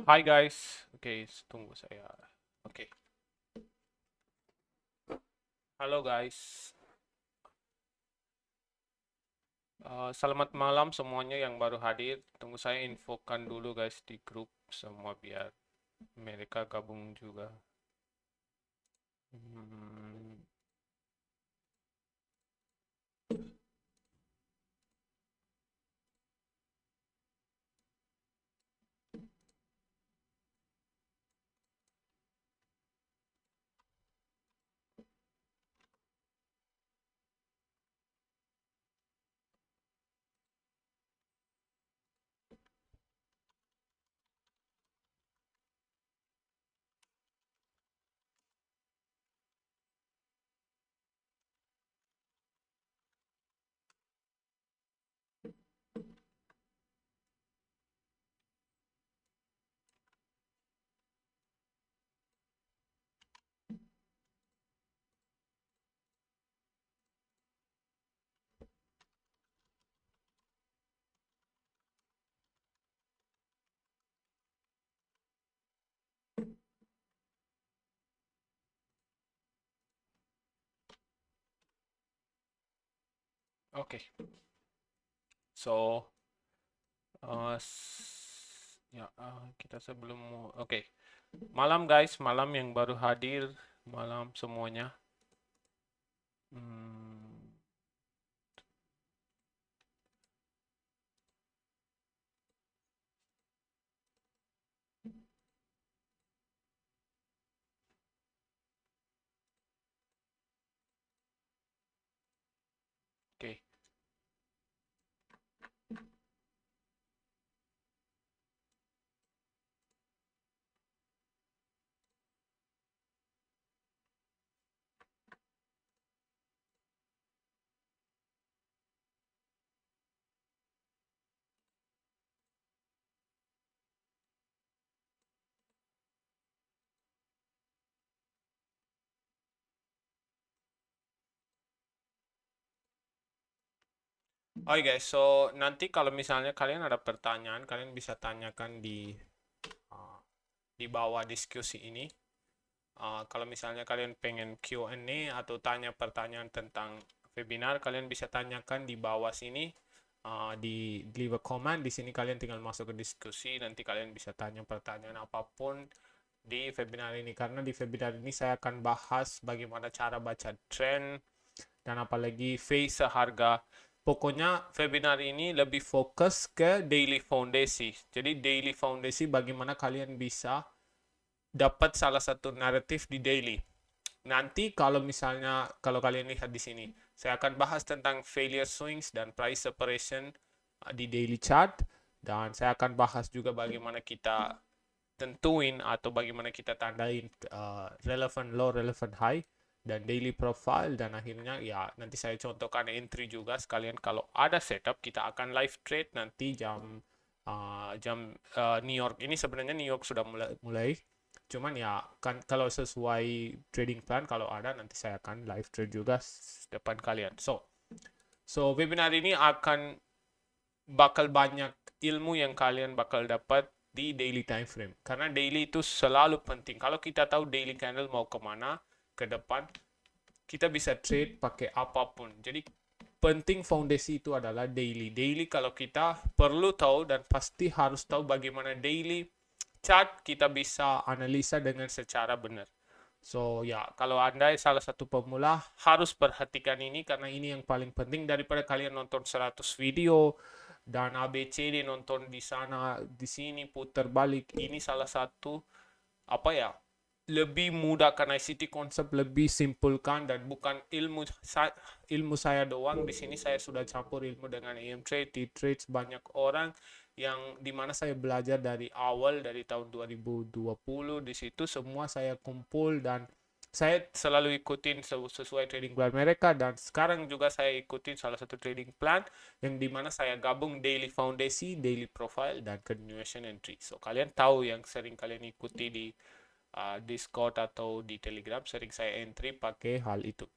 Hai guys, oke, tunggu saya. Oke, halo guys. Selamat malam semuanya yang baru hadir. Tunggu saya infokan dulu guys di grup semua biar mereka gabung juga. Hmm, oke, so ya kita sebelum oke. Malam guys, malam yang baru hadir, malam semuanya. Hmm, oke. Oke guys, so nanti kalau misalnya kalian ada pertanyaan, kalian bisa tanyakan uh, di bawah diskusi ini. Kalau misalnya kalian pengen Q&A atau tanya pertanyaan tentang webinar, kalian bisa tanyakan di bawah sini. Di leave a comment di sini, kalian tinggal masuk ke diskusi, nanti kalian bisa tanya pertanyaan apapun di webinar ini, karena di webinar ini saya akan bahas bagaimana cara baca trend dan apalagi phase harga. Pokoknya webinar ini lebih fokus ke daily foundation. Jadi daily foundation bagaimana kalian bisa dapat salah satu naratif di daily. Nanti kalau misalnya kalau kalian lihat di sini, saya akan bahas tentang failure swings dan price separation di daily chart, dan saya akan bahas juga bagaimana kita tentuin atau bagaimana kita tandain relevant low, relevant high, dan daily profile, dan akhirnya ya nanti saya contohkan entry juga sekalian. Kalau ada setup kita akan live trade nanti jam New York ini. Sebenarnya New York sudah mulai cuman ya kan kalau sesuai trading plan, kalau ada nanti saya akan live trade juga depan kalian. So webinar ini akan bakal banyak ilmu yang kalian bakal dapat di daily time frame, karena daily itu selalu penting. Kalau kita tahu daily candle mau kemana ke depan, kita bisa trade pakai apapun. Jadi penting foundation itu adalah daily kalau kita perlu tahu, dan pasti harus tahu bagaimana daily chart kita bisa analisa dengan secara benar. So ya, kalau Anda salah satu pemula harus perhatikan ini, karena ini yang paling penting daripada kalian nonton 100 video dan ABCD nonton di sana di sini putar balik. Ini salah satu apa ya, lebih mudah karena ICT konsep lebih simpulkan dan bukan ilmu saya doang. Di sini saya sudah campur ilmu dengan AM Trade, T-Trades, banyak orang yang dimana saya belajar dari awal dari tahun 2020. Di situ semua saya kumpul dan saya selalu ikutin sesuai trading plan mereka, dan sekarang juga saya ikutin salah satu trading plan yang dimana saya gabung daily foundation, daily profile, dan continuation entry. So kalian tahu yang sering kalian ikuti di Discord atau di Telegram, sering saya entry pakai hal itu.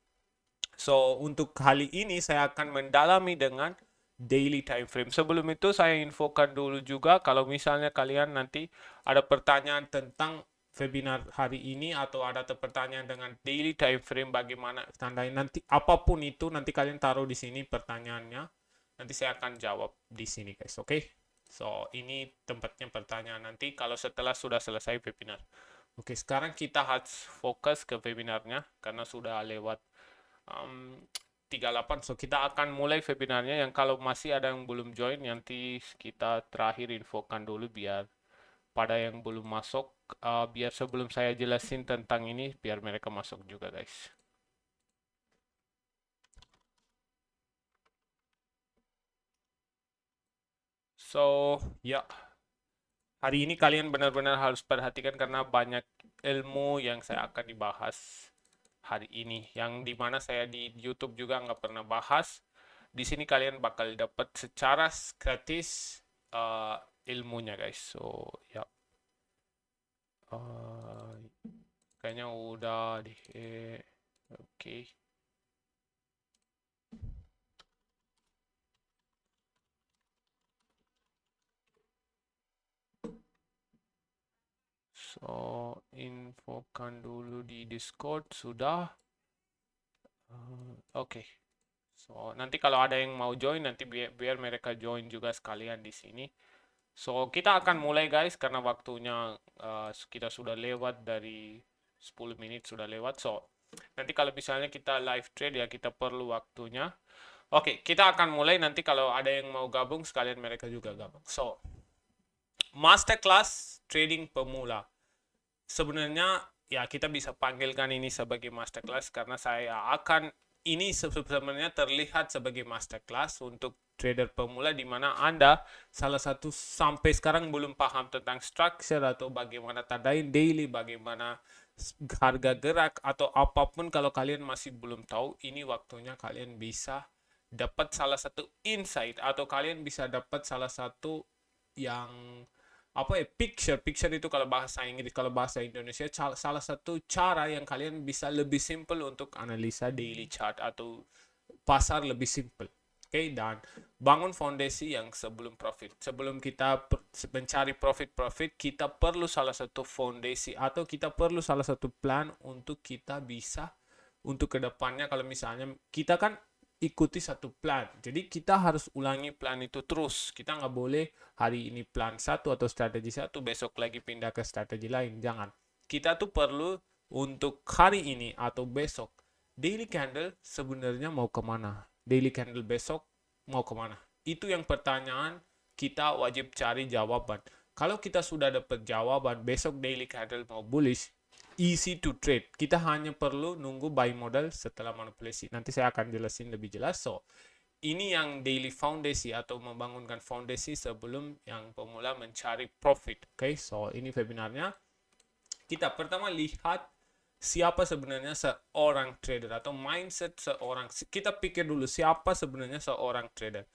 So untuk kali ini saya akan mendalami dengan daily time frame. Sebelum itu saya infokan dulu juga kalau misalnya kalian nanti ada pertanyaan tentang webinar hari ini atau ada pertanyaan dengan daily time frame bagaimana tandain nanti apapun itu nanti kalian taruh di sini pertanyaannya. Nanti saya akan jawab di sini guys, oke? So, ini tempatnya pertanyaan nanti kalau setelah sudah selesai webinar. Oke, sekarang kita harus fokus ke webinarnya karena sudah lewat 38. So, kita akan mulai webinarnya yang kalau masih ada yang belum join, nanti kita terakhir infokan dulu biar pada yang belum masuk, biar sebelum saya jelasin tentang ini, biar mereka masuk juga guys. So, ya. Hari ini kalian benar-benar harus perhatikan karena banyak ilmu yang saya akan dibahas hari ini. Yang dimana saya di YouTube juga nggak pernah bahas. Di sini kalian bakal dapat secara gratis ilmunya guys. So, ya. Kayaknya udah deh. Oke. So, infokan dulu di Discord sudah. Oke. So, nanti kalau ada yang mau join, nanti biar mereka join juga sekalian di sini. So, kita akan mulai guys, karena waktunya kita sudah lewat dari 10 menit sudah lewat. So, nanti kalau misalnya kita live trade ya, kita perlu waktunya. Oke, kita akan mulai. Nanti kalau ada yang mau gabung, sekalian mereka juga gabung. So, masterclass trading pemula. Sebenarnya ya kita bisa panggilkan ini sebagai masterclass karena saya akan ini sebenarnya terlihat sebagai masterclass untuk trader pemula di mana Anda salah satu sampai sekarang belum paham tentang structure atau bagaimana tandain daily, bagaimana harga gerak atau apapun. Kalau kalian masih belum tahu, ini waktunya kalian bisa dapat salah satu insight atau kalian bisa dapat salah satu yang apa ya, picture itu kalau bahasa Inggris, kalau bahasa Indonesia salah satu cara yang kalian bisa lebih simple untuk analisa daily chart atau pasar lebih simple. Oke, dan bangun fondasi yang sebelum profit. Sebelum kita mencari profit, kita perlu salah satu fondasi atau kita perlu salah satu plan untuk kita bisa untuk kedepannya. Kalau misalnya kita kan ikuti satu plan, jadi kita harus ulangi plan itu terus. Kita nggak boleh hari ini plan satu atau strategi satu, besok lagi pindah ke strategi lain. Jangan. Kita tuh perlu untuk hari ini atau besok daily candle sebenarnya mau kemana, daily candle besok mau kemana, itu yang pertanyaan kita wajib cari jawaban. Kalau kita sudah dapat jawaban besok daily candle mau bullish, easy to trade. Kita hanya perlu nunggu buy modal setelah manipulasi. Nanti saya akan jelasin lebih jelas. So, ini yang daily foundation atau membangunkan fondasi sebelum yang pemula mencari profit. Oke, so ini webinarnya. Kita pertama lihat siapa sebenarnya seorang trader atau mindset seorang. Kita pikir dulu siapa sebenarnya seorang trader.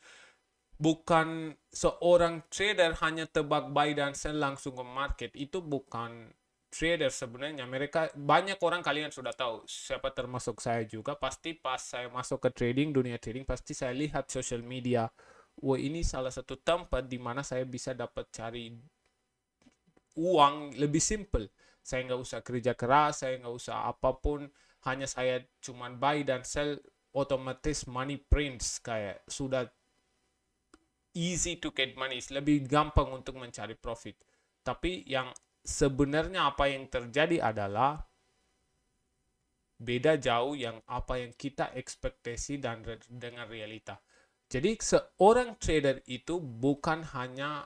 Bukan seorang trader hanya tebak buy dan sell langsung ke market. Itu bukan trader sebenarnya. Mereka banyak orang, kalian sudah tahu, siapa termasuk saya juga, pasti pas saya masuk ke trading, dunia trading, pasti saya lihat social media. Wah, ini salah satu tempat di mana saya bisa dapat cari uang lebih simple. Saya nggak usah kerja keras, saya nggak usah apapun, hanya saya cuman buy dan sell, otomatis money prints, kayak sudah easy to get money, lebih gampang untuk mencari profit. Tapi yang sebenarnya apa yang terjadi adalah beda jauh yang apa yang kita ekspektasi dan dengan realita. Jadi seorang trader itu bukan hanya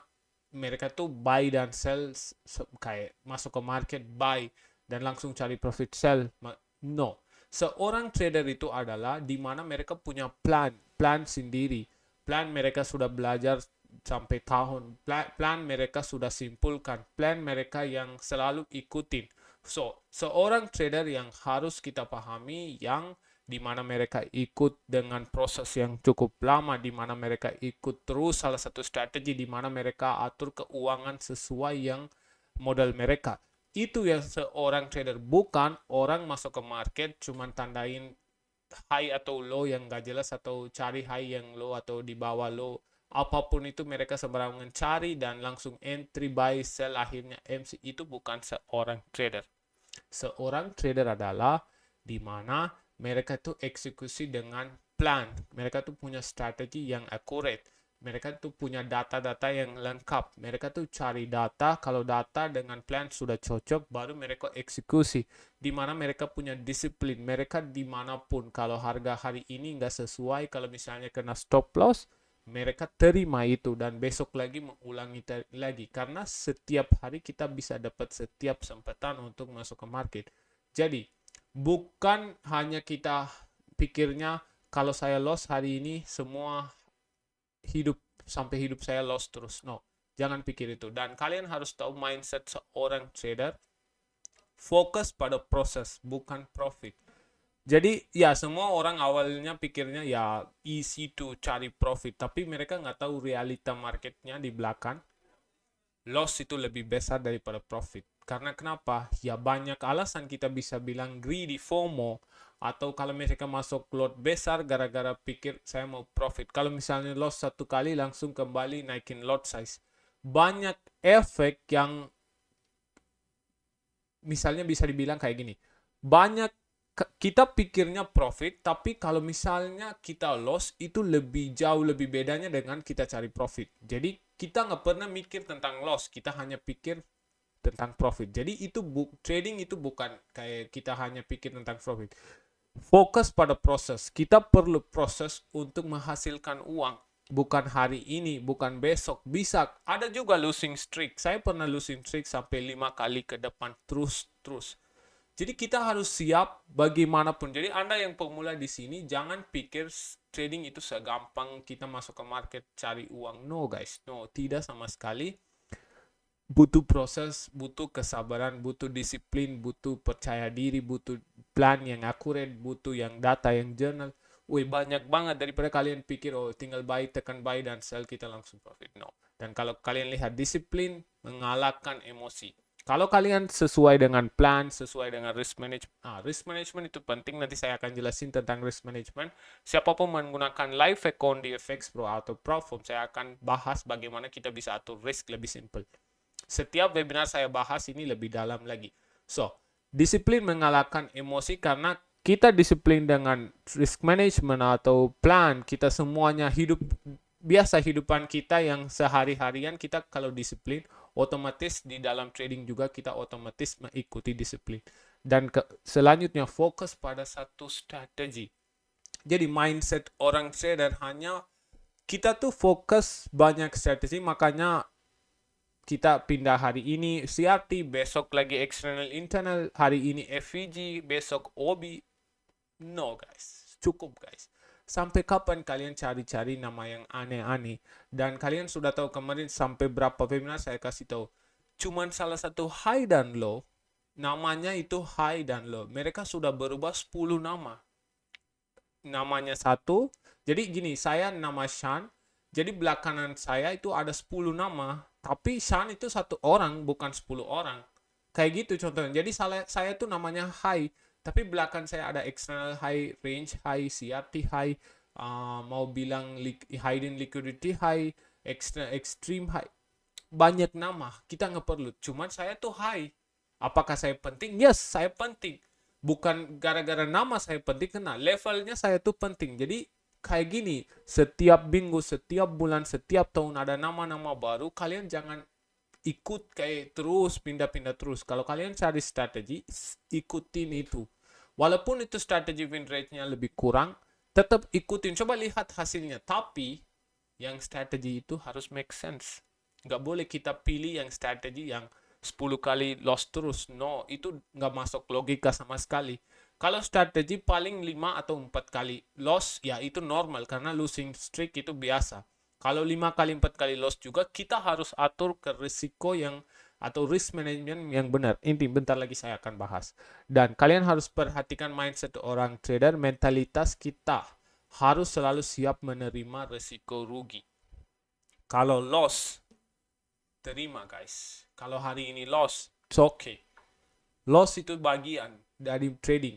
mereka tuh buy dan sell, kayak masuk ke market buy dan langsung cari profit sell. No. Seorang trader itu adalah di mana mereka punya plan sendiri. Plan mereka sudah belajar sampai tahun. Plan mereka sudah simpulkan. Plan mereka yang selalu ikutin. So, seorang trader yang harus kita pahami yang di mana mereka ikut dengan proses yang cukup lama, di mana mereka ikut terus salah satu strategi, di mana mereka atur keuangan sesuai yang modal mereka. Itu yang seorang trader, bukan orang masuk ke market cuman tandain high atau low yang gak jelas, atau cari high yang low atau di bawah low, apapun itu mereka sembarangan cari dan langsung entry, buy, sell, akhirnya MC. Itu bukan seorang trader. Seorang trader adalah di mana mereka tuh eksekusi dengan plan, mereka tuh punya strategi yang accurate, mereka tuh punya data-data yang lengkap, mereka tuh cari data, kalau data dengan plan sudah cocok baru mereka eksekusi, di mana mereka punya disiplin, mereka dimanapun kalau harga hari ini nggak sesuai, kalau misalnya kena stop loss, mereka terima itu dan besok lagi mengulangi lagi, karena setiap hari kita bisa dapat setiap kesempatan untuk masuk ke market. Jadi bukan hanya kita pikirnya kalau saya loss hari ini semua hidup sampai hidup saya loss terus. No, jangan pikir itu. Dan kalian harus tahu mindset seorang trader, fokus pada proses bukan profit. Jadi ya semua orang awalnya pikirnya ya easy to cari profit, tapi mereka nggak tahu realita marketnya di belakang. Loss itu lebih besar daripada profit. Karena kenapa? Ya banyak alasan kita bisa bilang greedy, FOMO, atau kalau mereka masuk lot besar gara-gara pikir saya mau profit. Kalau misalnya loss satu kali langsung kembali naikin lot size. Banyak efek yang misalnya bisa dibilang kayak gini. Banyak kita pikirnya profit, tapi kalau misalnya kita loss itu lebih jauh lebih bedanya dengan kita cari profit. Jadi kita nggak pernah mikir tentang loss, kita hanya pikir tentang profit. Jadi itu trading itu bukan kayak kita hanya pikir tentang profit. Fokus pada proses. Kita perlu proses untuk menghasilkan uang. Bukan hari ini, bukan besok. Bisa ada juga losing streak. Saya pernah losing streak sampai 5 kali ke depan terus. Jadi kita harus siap bagaimanapun. Jadi Anda yang pemula di sini jangan pikir trading itu segampang kita masuk ke market cari uang. No guys, no, tidak sama sekali. Butuh proses, butuh kesabaran, butuh disiplin, butuh percaya diri, butuh plan yang akurat, butuh yang data yang journal. Wih, banyak banget daripada kalian pikir oh tinggal buy, tekan buy dan sell kita langsung profit. No. Dan kalau kalian lihat disiplin mengalahkan emosi. Kalau kalian sesuai dengan plan, sesuai dengan risk management. Risk management itu penting. Nanti saya akan jelasin tentang risk management. Siapapun menggunakan live account di FX Pro atau Profom, saya akan bahas bagaimana kita bisa atur risk lebih simple. Setiap webinar saya bahas ini lebih dalam lagi. So, disiplin mengalahkan emosi karena kita disiplin dengan risk management atau plan. Kita semuanya hidup biasa hidupan kita yang sehari-harian kita kalau disiplin, otomatis di dalam trading juga kita otomatis mengikuti disiplin. Dan selanjutnya fokus pada satu strategi. Jadi mindset orang trader hanya kita tuh fokus banyak strategi, makanya kita pindah hari ini CRT, besok lagi external internal, hari ini FVG, besok OBI. No guys, cukup guys. Sampai kapan kalian cari-cari nama yang aneh-aneh? Dan kalian sudah tahu kemarin sampai berapa webinar saya kasih tahu. Cuman salah satu high dan low, namanya itu high dan low. Mereka sudah berubah 10 nama. Namanya satu, jadi gini, saya nama Sean, jadi belakangan saya itu ada 10 nama, tapi Sean itu satu orang, bukan 10 orang. Kayak gitu contohnya. Jadi saya itu namanya High, tapi belakang saya ada external high, range high, CRT high, mau bilang hidden liquidity high, extreme high. Banyak nama, kita nggak perlu. Cuman saya tuh high. Apakah saya penting? Yes, saya penting. Bukan gara-gara nama saya penting, kena levelnya saya tuh penting. Jadi kayak gini, setiap minggu, setiap bulan, setiap tahun ada nama-nama baru, kalian jangan ikut kayak terus pindah-pindah terus. Kalau kalian cari strategi, ikutin itu. Walaupun itu strategi win rate-nya lebih kurang, tetap ikutin. Coba lihat hasilnya. Tapi yang strategi itu harus make sense. Nggak boleh kita pilih yang strategi yang 10 kali loss terus. No, itu nggak masuk logika sama sekali. Kalau strategi paling 5 atau 4 kali loss, ya itu normal karena losing streak itu biasa. Kalau 5 kali 4 kali loss juga, kita harus atur ke risiko yang atau risk management yang benar. Ini bentar lagi saya akan bahas. Dan kalian harus perhatikan mindset orang trader, mentalitas kita harus selalu siap menerima risiko rugi. Kalau loss, terima guys. Kalau hari ini loss, it's okay. Loss itu bagian dari trading.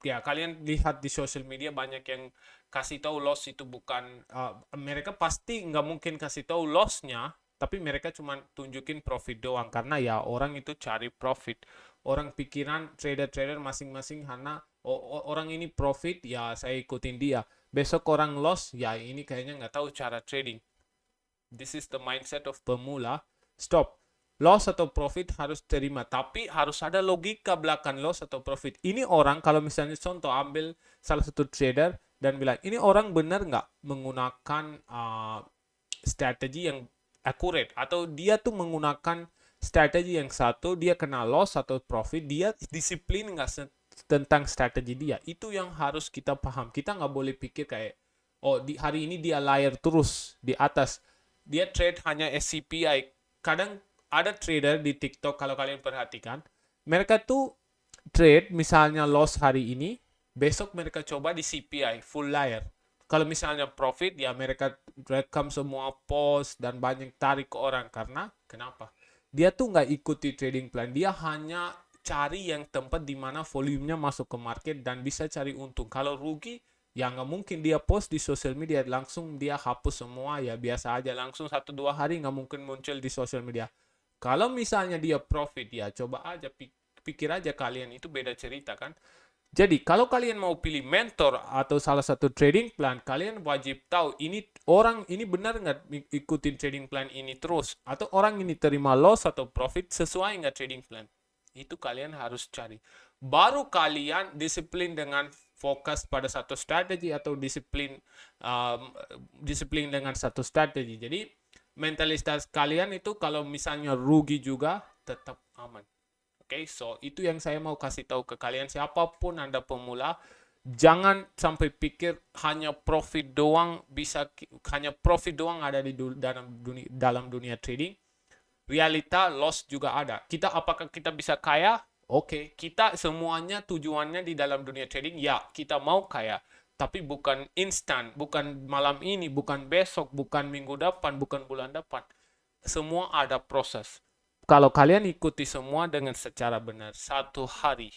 ya kalian lihat di social media banyak yang kasih tahu loss itu bukan mereka pasti nggak mungkin kasih tahu lossnya, tapi mereka cuma tunjukin profit doang karena ya orang itu cari profit. Orang pikiran trader-trader masing-masing karena orang ini profit ya saya ikutin dia. Besok orang loss ya ini kayaknya nggak tahu cara trading. This is the mindset of pemula. Stop. Loss atau profit harus terima, tapi harus ada logika belakang loss atau profit. Ini orang kalau misalnya contoh ambil salah satu trader dan bilang ini orang benar nggak menggunakan strategi yang accurate, atau dia tuh menggunakan strategi yang satu dia kena loss atau profit, dia disiplin nggak tentang strategi dia. Itu yang harus kita paham. Kita nggak boleh pikir kayak oh di hari ini dia liar terus di atas, dia trade hanya SCPI. Kadang ada trader di TikTok kalau kalian perhatikan, mereka tuh trade misalnya loss hari ini, besok mereka coba di CPI full liar. Kalau misalnya profit ya mereka rekam semua post dan banyak tarik ke orang. Karena kenapa? Dia tuh nggak ikuti trading plan, dia hanya cari yang tempat di mana volumenya masuk ke market dan bisa cari untung. Kalau rugi ya nggak mungkin dia post di sosial media langsung dia hapus semua, ya biasa aja langsung 1-2 hari nggak mungkin muncul di sosial media. Kalau misalnya dia profit ya coba aja pikir aja kalian, itu beda cerita kan. Jadi kalau kalian mau pilih mentor atau salah satu trading plan, kalian wajib tahu ini orang ini benar nggak ikutin trading plan ini terus, atau orang ini terima loss atau profit sesuai nggak trading plan. Itu kalian harus cari. Baru kalian disiplin dengan fokus pada satu strategi atau disiplin dengan satu strategi. Jadi mentalitas kalian itu kalau misalnya rugi juga tetap aman. Oke, so itu yang saya mau kasih tahu ke kalian, siapapun Anda pemula, jangan sampai pikir hanya profit doang ada di dalam dunia trading. Realita loss juga ada. Apakah kita bisa kaya? Oke, kita semuanya tujuannya di dalam dunia trading ya kita mau kaya. Tapi bukan instan, bukan malam ini, bukan besok, bukan minggu depan, bukan bulan depan. Semua ada proses. Kalau kalian ikuti semua dengan secara benar, satu hari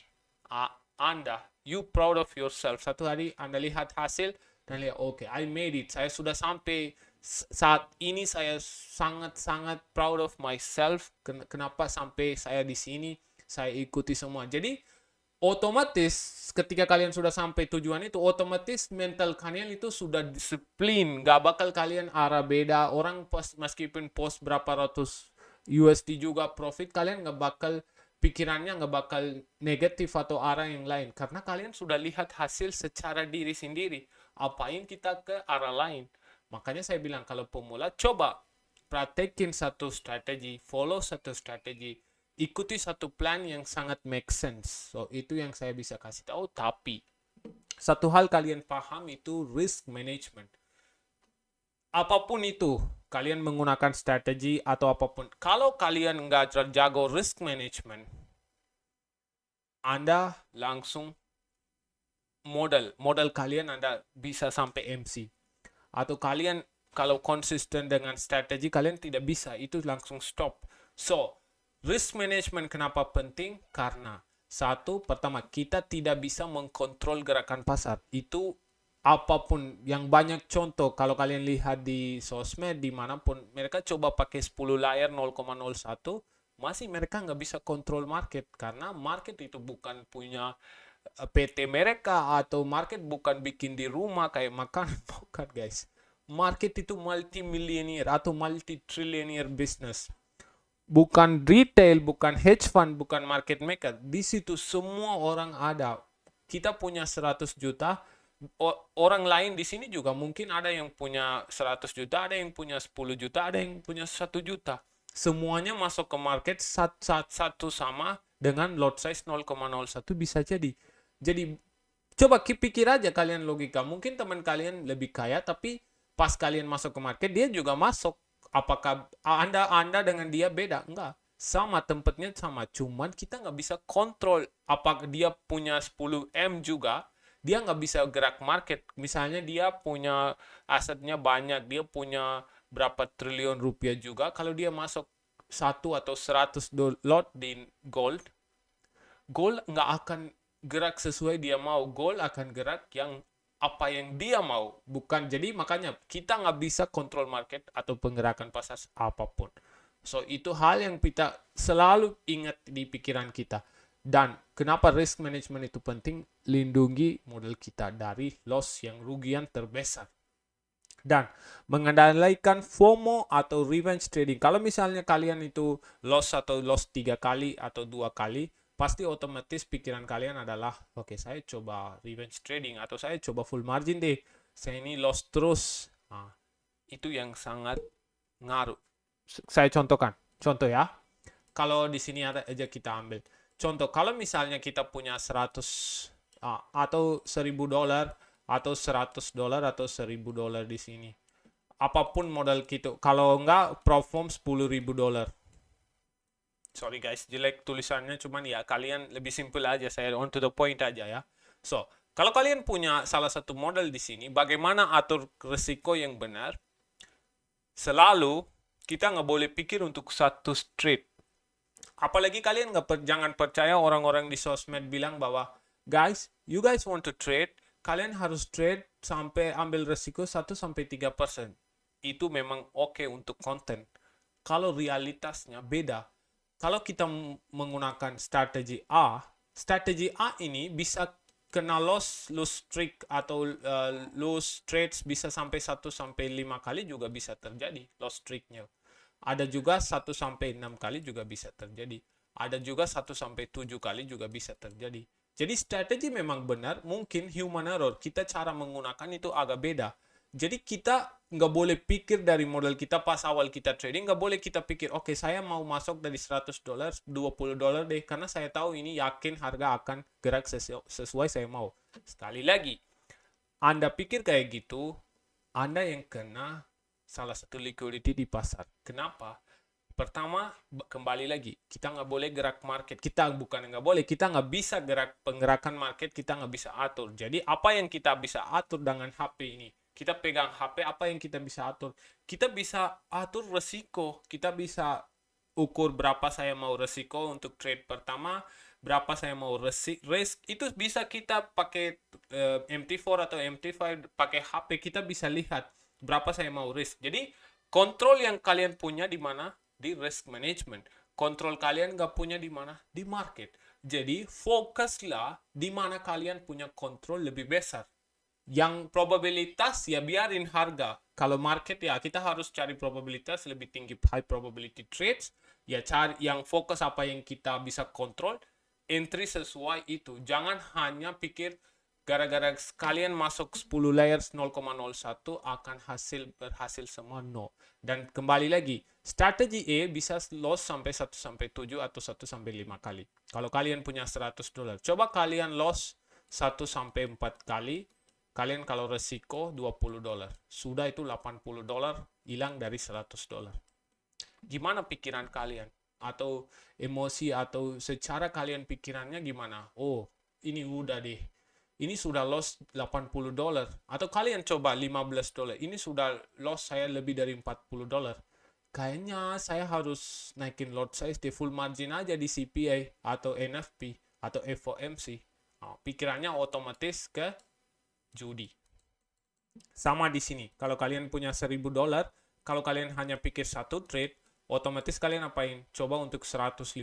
you proud of yourself. Satu hari Anda lihat hasil dan lihat, oke, I made it. Saya sudah sampai saat ini, saya sangat-sangat proud of myself. Kenapa sampai saya di sini? Saya ikuti semua. Jadi otomatis ketika kalian sudah sampai tujuan itu, otomatis mental kalian itu sudah disiplin. Gak bakal kalian arah beda. Orang meskipun post berapa ratus USD juga profit, kalian gak bakal pikirannya gak bakal negatif atau arah yang lain. Karena kalian sudah lihat hasil secara diri sendiri. Apain kita ke arah lain. Makanya saya bilang kalau pemula, coba praktekin satu strategi, follow satu strategi, ikuti satu plan yang sangat make sense. So itu yang saya bisa kasih tahu. Tapi satu hal kalian paham itu risk management. Apapun itu, kalian menggunakan strategi atau apapun, kalau kalian nggak jago risk management, Anda langsung modal kalian Anda bisa sampai MC. Atau kalian kalau konsisten dengan strategi kalian tidak bisa, itu langsung stop. So risk management kenapa penting? Karena pertama kita tidak bisa mengkontrol gerakan pasar. Itu apapun yang banyak contoh kalau kalian lihat di sosmed dimanapun, mereka coba pakai 10 layar 0,01, masih mereka nggak bisa kontrol market. Karena market itu bukan punya PT mereka, atau market bukan bikin di rumah kayak makanan. Bukan guys, market itu multi-millionaire atau multi-trillionaire business. Bukan retail, bukan hedge fund, bukan market maker. Di situ semua orang ada. Kita punya 100 juta, orang lain di sini juga mungkin ada yang punya 100 juta, ada yang punya 10 juta, ada yang punya 1 juta. Semuanya masuk ke market satu sama dengan lot size 0,01 bisa jadi. Jadi coba pikir aja kalian logika. Mungkin teman kalian lebih kaya, tapi pas kalian masuk ke market dia juga masuk. Apakah Anda dengan dia beda? Enggak. Sama, tempatnya sama. Cuman kita nggak bisa kontrol. Apakah dia punya 10 M juga, dia nggak bisa gerak market. Misalnya dia punya asetnya banyak, dia punya berapa triliun rupiah juga. Kalau dia masuk 1 atau 100 lot di gold nggak akan gerak sesuai dia mau. Gold akan gerak yang apa yang dia mau. Bukan, jadi makanya kita nggak bisa kontrol market atau penggerakan pasar apapun. So, itu hal yang kita selalu ingat di pikiran kita. Dan kenapa risk management itu penting? Lindungi modal kita dari loss yang rugian terbesar. Dan mengendalikan FOMO atau revenge trading. Kalau misalnya kalian itu loss 3 kali atau 2 kali, pasti otomatis pikiran kalian adalah, oke, saya coba revenge trading atau saya coba full margin deh. Saya ini loss terus. Nah, itu yang sangat ngaruh. Saya contohkan. Contoh ya. Kalau di sini ada aja kita ambil. Contoh, kalau misalnya kita punya 100 atau $1.000 atau $100 atau $1.000 di sini. Apapun modal kita. Kalau enggak, perform $10.000. Sorry guys, jelek tulisannya, cuman ya kalian lebih simple aja, saya on to the point aja ya. So, kalau kalian punya salah satu modal di sini, bagaimana atur risiko yang benar? Selalu kita nggak boleh pikir untuk satu trade. Apalagi kalian jangan percaya orang-orang di sosmed bilang bahwa guys, you guys want to trade, kalian harus trade sampai ambil resiko 1-3%. Itu memang oke untuk konten. Kalau realitasnya beda. Kalau kita menggunakan strategi A ini bisa kena lose streak atau lose trades bisa sampai 1-5 kali juga bisa terjadi loss streaknya. Ada juga 1-6 kali juga bisa terjadi. Ada juga 1-7 kali juga bisa terjadi. Jadi strategi memang benar, mungkin human error. Kita cara menggunakan itu agak beda. Jadi kita nggak boleh pikir dari modal kita pas awal kita trading, nggak boleh kita pikir, oke, saya mau masuk dari $100, $20 deh, karena saya tahu ini yakin harga akan gerak sesuai saya mau. Sekali lagi, Anda pikir kayak gitu, Anda yang kena salah satu liquidity di pasar. Kenapa? Pertama, kembali lagi, kita nggak boleh gerak market. Kita bukan nggak boleh, kita nggak bisa gerak penggerakan market, kita nggak bisa atur. Jadi apa yang kita bisa atur dengan HP ini? Kita pegang HP, apa yang kita bisa atur? Kita bisa atur resiko. Kita bisa ukur berapa saya mau resiko untuk trade pertama, berapa saya mau risk. Itu bisa kita pakai MT4 atau MT5, pakai HP kita bisa lihat berapa saya mau risk. Jadi kontrol yang kalian punya di mana? Di risk management. Kontrol kalian nggak punya di mana? Di market. Jadi fokuslah di mana kalian punya kontrol lebih besar. Yang probabilitas ya biarin harga. Kalau market ya kita harus cari probabilitas lebih tinggi, high probability trades. Ya cari yang fokus apa yang kita bisa kontrol. Entry sesuai itu. Jangan hanya pikir gara-gara kalian masuk 10 layers 0,01 akan berhasil semua, no. Dan kembali lagi, strategi E bisa loss sampai 1-7 atau 1-5 kali. Kalau kalian punya $100, coba kalian loss 1-4 kali, kalian kalau resiko $20, sudah itu $80 hilang dari $100. Gimana pikiran kalian? Atau emosi atau secara kalian pikirannya gimana? Oh, ini udah deh, ini sudah loss $80. Atau kalian coba $15, ini sudah loss saya lebih dari $40. Kayaknya saya harus naikin lot size di full margin aja di CPA atau NFP atau FOMC. Pikirannya otomatis ke judi. Sama di sini, kalau kalian punya $1.000, kalau kalian hanya pikir satu trade, otomatis kalian apain? Coba untuk $150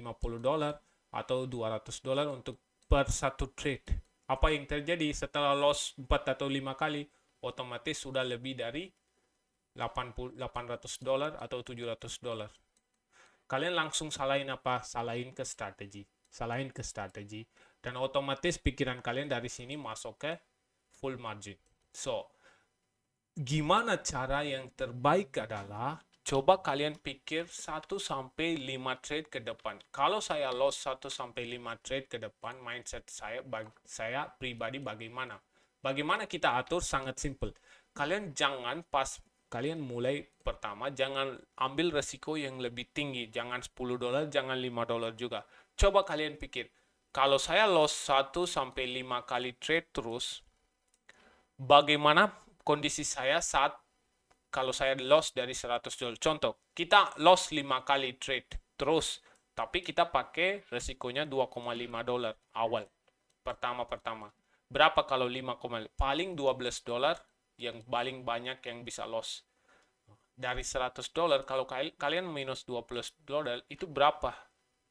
atau $200 untuk per satu trade. Apa yang terjadi setelah loss 4 atau 5 kali, otomatis sudah lebih dari $800 atau $700. Kalian langsung salahin apa? Salahin ke strategi. Salahin ke strategi. Dan otomatis pikiran kalian dari sini masuk ke full margin. So, gimana cara yang terbaik adalah coba kalian pikir 1-5 trade ke depan. Kalau saya loss 1-5 trade ke depan, mindset saya pribadi bagaimana? Bagaimana kita atur? Sangat simple. Kalian jangan pas kalian mulai pertama, jangan ambil resiko yang lebih tinggi. Jangan $10, jangan $5 juga. Coba kalian pikir, kalau saya loss 1-5 kali trade terus, bagaimana kondisi saya saat kalau saya loss dari $100. Contoh, kita loss 5 kali trade terus, tapi kita pakai resikonya $2,5 awal. pertama. Berapa kalau 5, paling $12 yang paling banyak yang bisa loss. Dari $100 kalau kalian minus $20 itu berapa?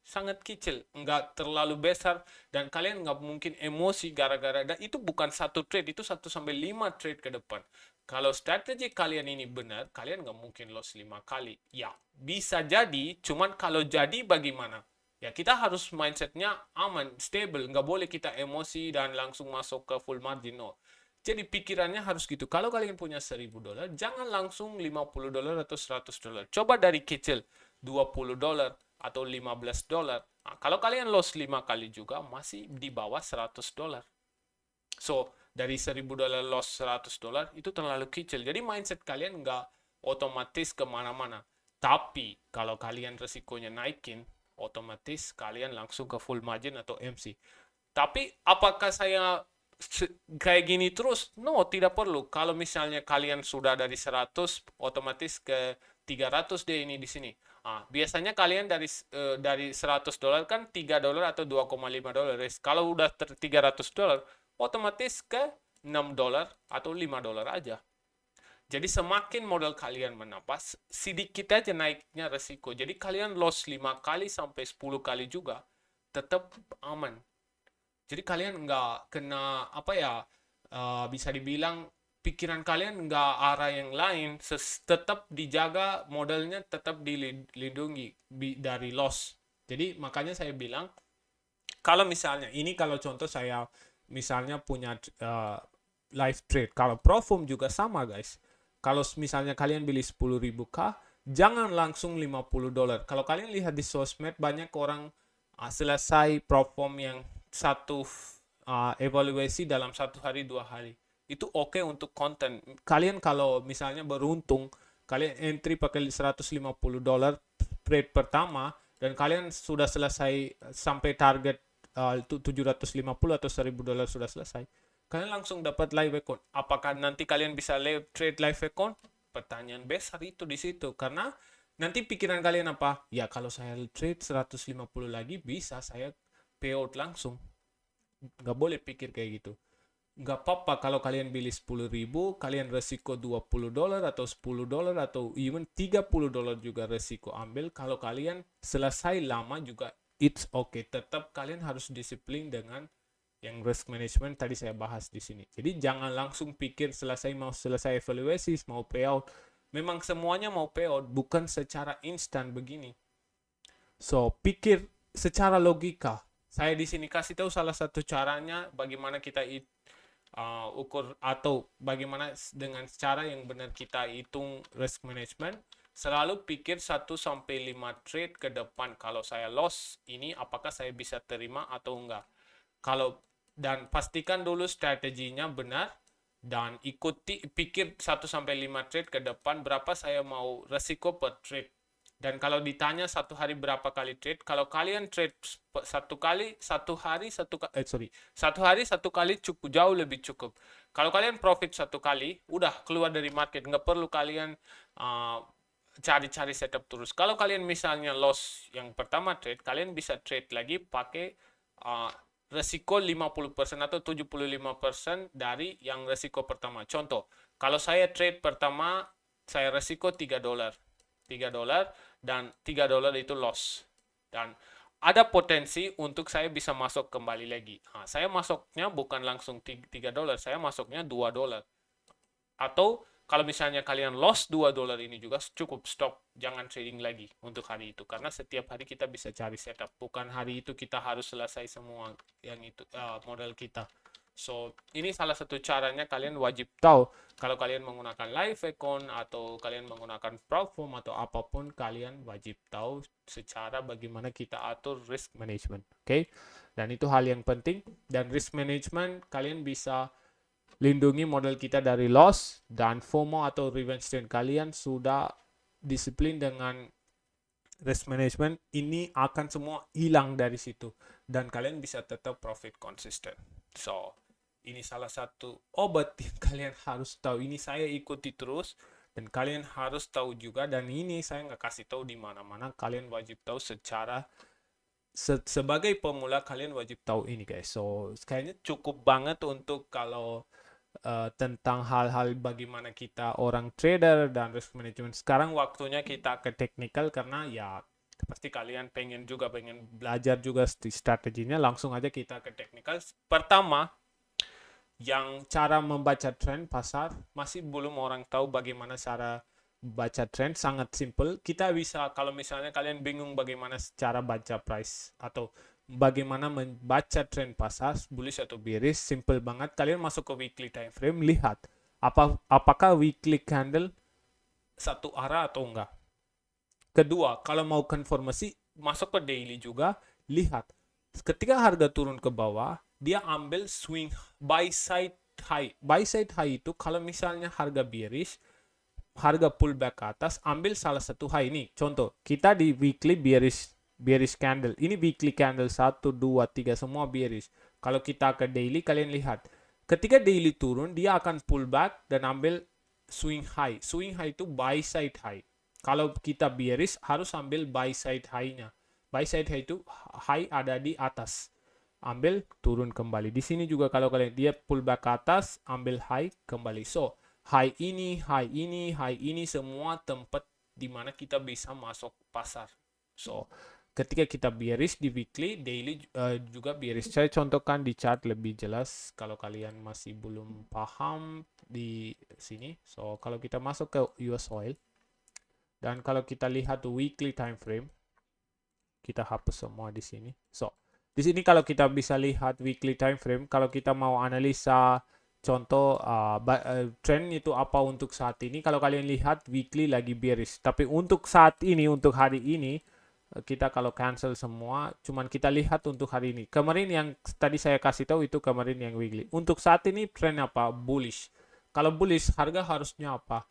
Sangat kecil, nggak terlalu besar, dan kalian nggak mungkin emosi gara-gara, dan itu bukan satu trade, itu 1 sampai 5 trade ke depan. Kalau strategi kalian ini benar, kalian nggak mungkin loss 5 kali. Ya, bisa jadi, cuman kalau jadi bagaimana? Ya, kita harus mindsetnya aman, stable, nggak boleh kita emosi dan langsung masuk ke full margin, no. Jadi pikirannya harus gitu. Kalau kalian punya $1.000, jangan langsung $50 atau $100. Coba dari kecil, $20 atau $15. Nah, kalau kalian loss 5 kali juga masih di bawah $100. So, dari $1.000 loss $100 itu terlalu kecil. Jadi mindset kalian nggak otomatis kemana-mana. Tapi kalau kalian resikonya naikin, otomatis kalian langsung ke full margin atau MC. Tapi apakah saya kayak gini terus? No, tidak perlu. Kalau misalnya kalian sudah dari 100, otomatis ke 300 deh ini di sini. Biasanya kalian dari $100 kan $3 atau $2,5. Kalau udah $300, otomatis ke $6 atau $5 aja. Jadi semakin modal kalian menapas, sedikit aja naiknya resiko. Jadi kalian loss 5 kali sampai 10 kali juga tetap aman. Jadi kalian nggak kena bisa dibilang pikiran kalian nggak arah yang lain, tetap dijaga modalnya, tetap dilindungi dari loss. Jadi makanya saya bilang, kalau misalnya ini, kalau contoh saya misalnya punya live trade, kalau Profum juga sama guys. Kalau misalnya kalian beli 10.000 jangan langsung $50. Kalau kalian lihat di sosmed, banyak orang selesai Profum yang satu evaluasi dalam 1 hari 2 hari. Itu oke untuk konten. Kalian kalau misalnya beruntung, kalian entry pakai $150 trade pertama, dan kalian sudah selesai sampai target 750 atau $1.000 sudah selesai, kalian langsung dapat live account. Apakah nanti kalian bisa trade live account? Pertanyaan besar itu di situ. Karena nanti pikiran kalian apa? Ya kalau saya trade 150 lagi bisa saya payout langsung. Nggak boleh pikir kayak gitu. Nggak apa-apa kalau kalian beli 10.000, kalian resiko $20 atau $10 atau even $30 juga resiko ambil. Kalau kalian selesai lama juga, it's okay. Tetap kalian harus disiplin dengan yang risk management tadi saya bahas di sini. Jadi jangan langsung pikir mau selesai evaluasi, mau payout. Memang semuanya mau payout, bukan secara instan begini. So, pikir secara logika. Saya di sini kasih tahu salah satu caranya bagaimana kita ukur, atau bagaimana dengan cara yang benar kita hitung risk management. Selalu pikir 1-5 trade ke depan. Kalau saya loss ini, apakah saya bisa terima atau enggak? Dan pastikan dulu strateginya benar, dan pikir 1-5 trade ke depan, berapa saya mau resiko per trade. Dan kalau ditanya 1 hari berapa kali trade, kalau kalian trade 1 kali, 1 hari 1 kali cukup, jauh lebih cukup. Kalau kalian profit 1 kali, udah keluar dari market, nggak perlu kalian cari-cari setup terus. Kalau kalian misalnya loss yang pertama trade, kalian bisa trade lagi pakai resiko 50% atau 75% dari yang resiko pertama. Contoh, kalau saya trade pertama, saya resiko $3. Dan $3 itu loss. Dan ada potensi untuk saya bisa masuk kembali lagi. Saya masuknya bukan langsung $3, saya masuknya $2. Atau kalau misalnya kalian loss $2 ini juga cukup stop, jangan trading lagi untuk hari itu, karena setiap hari kita bisa cari setup, bukan hari itu kita harus selesai semua yang itu modal kita. So ini salah satu caranya, kalian wajib tahu. Kalau kalian menggunakan live account atau kalian menggunakan platform atau apapun, kalian wajib tahu secara bagaimana kita atur risk management. Oke? Dan itu hal yang penting. Dan risk management kalian bisa lindungi modal kita dari loss dan FOMO atau revenge trade. Kalian sudah disiplin dengan risk management, ini akan semua hilang dari situ, dan kalian bisa tetap profit konsisten. So ini salah satu obat yang kalian harus tahu. Ini saya ikuti terus, dan kalian harus tahu juga. Dan ini saya nggak kasih tahu di mana-mana, kalian wajib tahu secara sebagai pemula kalian wajib tahu ini guys. So kayaknya cukup banget untuk kalau tentang hal-hal bagaimana kita orang trader dan risk management. Sekarang waktunya kita ke technical karena ya pasti kalian pengen belajar juga strateginya. Langsung aja kita ke technical. Pertama, yang cara membaca tren pasar masih belum orang tahu bagaimana cara baca tren, sangat simple. Kita bisa, kalau misalnya kalian bingung bagaimana cara baca price atau bagaimana membaca tren pasar, bullish atau bearish, simple banget. Kalian masuk ke weekly time frame, lihat apakah weekly candle satu arah atau enggak. Kedua, kalau mau konfirmasi, masuk ke daily juga, lihat. Ketika harga turun ke bawah, dia ambil swing buy side high. Buy side high itu kalau misalnya harga bearish, harga pullback ke atas, ambil salah satu high ini. Contoh, kita di weekly bearish candle. Ini weekly candle 1, 2, 3 semua bearish. Kalau kita ke daily, kalian lihat. Ketika daily turun, dia akan pullback dan ambil swing high. Swing high itu buy side high. Kalau kita bearish, harus ambil buy side high-nya. Buy side high itu high ada di atas. Ambil, turun kembali. Di sini juga kalau kalian, dia pullback ke atas, ambil high, kembali. So, high ini semua tempat di mana kita bisa masuk pasar. So, ketika kita bearish di weekly, daily juga bearish. Saya contohkan di chart lebih jelas kalau kalian masih belum paham di sini. So, kalau kita masuk ke US oil dan kalau kita lihat weekly time frame, kita hapus semua di sini. So, di sini kalau kita bisa lihat weekly time frame, kalau kita mau analisa contoh trend itu apa untuk saat ini, kalau kalian lihat weekly lagi bearish, tapi untuk saat ini, untuk hari ini, kita kalau cancel semua, cuman kita lihat untuk hari ini. Kemarin yang tadi saya kasih tahu itu kemarin yang weekly. Untuk saat ini trend apa? Bullish. Kalau bullish, harga harusnya apa?